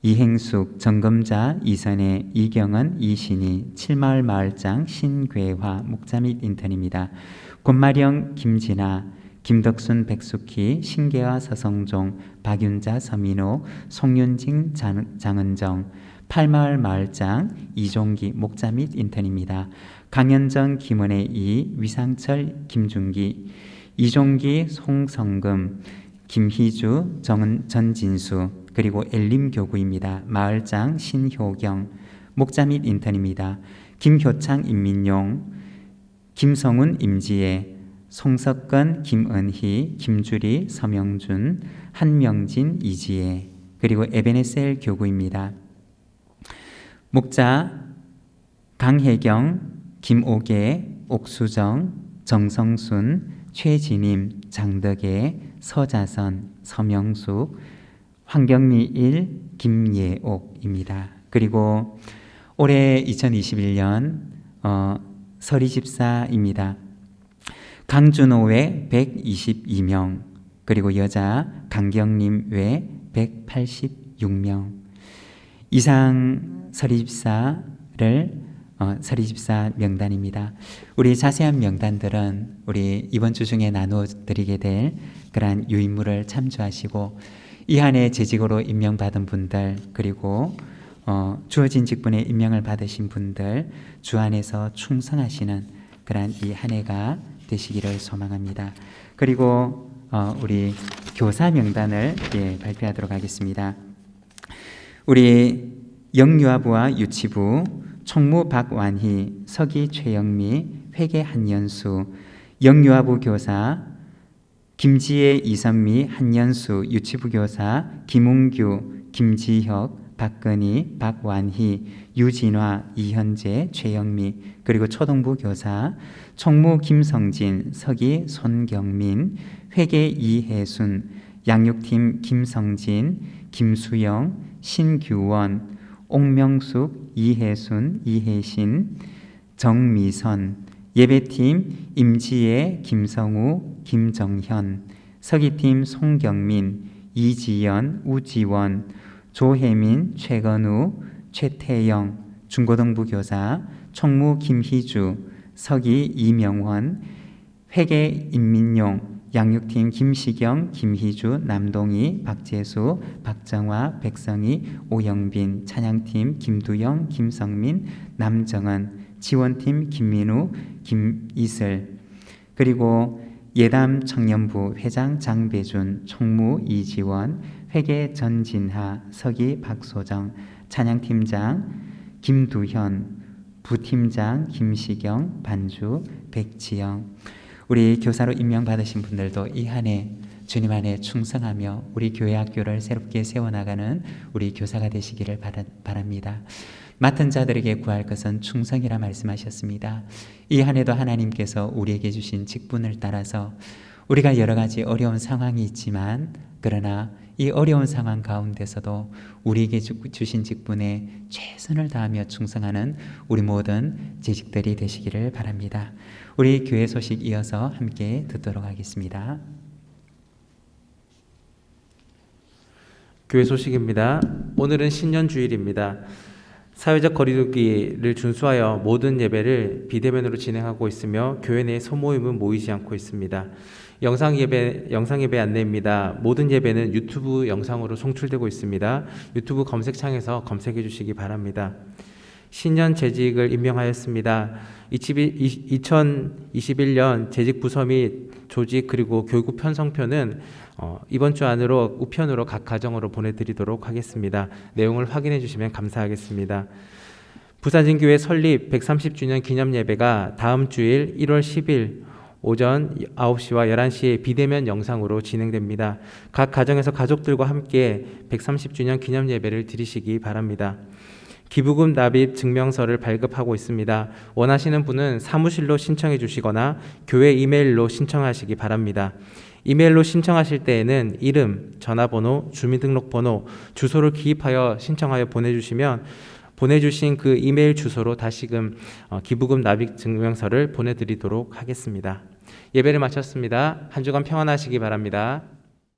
이행숙, 정금자, 이선혜, 이경은, 이신희. 7마을 마을장 신괴화, 목자 및 인턴입니다. 곤마령, 김진아, 김덕순, 백숙희, 신계화, 서성종, 박윤자, 서민호, 송윤징, 장은정. 8마을 마을장 이종기, 목자 및 인턴입니다. 강현정, 김은혜 2, 위상철, 김준기, 이종기, 송성금, 김희주, 전진수, 그리고 엘림 교구입니다. 마을장 신효경, 목자 및 인턴입니다. 김효창, 임민용, 김성훈, 임지혜, 송석건, 김은희, 김주리, 서명준, 한명진, 이지혜, 그리고 에베네셀 교구입니다. 목자 강혜경, 김옥애, 옥수정, 정성순, 최진임, 장덕애, 서자선, 서명숙, 황경미 1, 김예옥입니다. 그리고 올해 2021년 서리집사입니다. 강준호 외 122명, 그리고 여자 강경림 외 186명. 이상 서리집사를 서리집사 명단입니다. 우리 자세한 명단들은 우리 이번 주 중에 나누어 드리게 될 그러한 유인물을 참조하시고, 이 한 해 재직으로 임명받은 분들, 그리고 주어진 직분에 임명을 받으신 분들, 주 안에서 충성하시는 그러한 이 한 해가 되시기를 소망합니다. 그리고 우리 교사 명단을 발표하도록 하겠습니다. 우리 영유아부와 유치부 총무 박완희, 서기 최영미, 회계 한연수, 영유아부 교사 김지혜, 이선미, 한연수, 유치부 교사 김웅규, 김지혁, 박근희, 박완희, 유진화, 이현재, 최영미, 그리고 초등부 교사 총무 김성진, 서기 손경민, 회계 이혜순, 양육팀 김성진, 김수영, 신규원, 옥명숙, 이혜순, 이혜신, 정미선, 예배팀 임지혜, 김성우, 김정현, 서기팀 송경민, 이지연, 우지원, 조혜민, 최건우, 최태영, 중고등부 교사 총무 김희주, 서기 이명원, 회계 임민용, 양육팀 김시경, 김희주, 남동희, 박재수, 박정화, 백성희, 오영빈, 찬양팀 김두영, 김성민, 남정은, 지원팀 김민우, 김이슬, 그리고 예담 청년부 회장 장배준, 총무 이지원, 회계 전진하, 서기 박소정, 찬양팀장 김두현, 부팀장 김시경, 반주 백지영. 우리 교사로 임명받으신 분들도 이 한 해 주님 안에 충성하며 우리 교회 학교를 새롭게 세워나가는 우리 교사가 되시기를 바랍니다. 맡은 자들에게 구할 것은 충성이라 말씀하셨습니다. 이 한 해도 하나님께서 우리에게 주신 직분을 따라서 우리가 여러 가지 어려운 상황이 있지만, 그러나 이 어려운 상황 가운데서도 우리에게 주신 직분에 최선을 다하며 충성하는 우리 모든 재직들이 되시기를 바랍니다. 우리 교회 소식 이어서 함께 듣도록 하겠습니다. 교회 소식입니다. 오늘은 신년주일입니다. 사회적 거리두기를 준수하여 모든 예배를 비대면으로 진행하고 있으며 교회 내 소모임은 모이지 않고 있습니다. 영상 예배 안내입니다. 모든 예배는 유튜브 영상으로 송출되고 있습니다. 유튜브 검색창에서 검색해 주시기 바랍니다. 신년 재직을 임명하였습니다. 2021년 재직 부서 및 조직 그리고 교육 편성표는 이번 주 안으로 우편으로 각 가정으로 보내드리도록 하겠습니다. 내용을 확인해 주시면 감사하겠습니다. 부산진교회 설립 130주년 기념 예배가 다음 주일 1월 10일 오전 9시와 11시에 비대면 영상으로 진행됩니다. 각 가정에서 가족들과 함께 130주년 기념 예배를 드리시기 바랍니다. 기부금 납입 증명서를 발급하고 있습니다. 원하시는 분은 사무실로 신청해 주시거나 교회 이메일로 신청하시기 바랍니다. 이메일로 신청하실 때에는 이름, 전화번호, 주민등록번호, 주소를 기입하여 신청하여 보내주시면 보내주신 그 이메일 주소로 다시금 기부금 납입 증명서를 보내드리도록 하겠습니다. 예배를 마쳤습니다. 한 주간 평안하시기 바랍니다.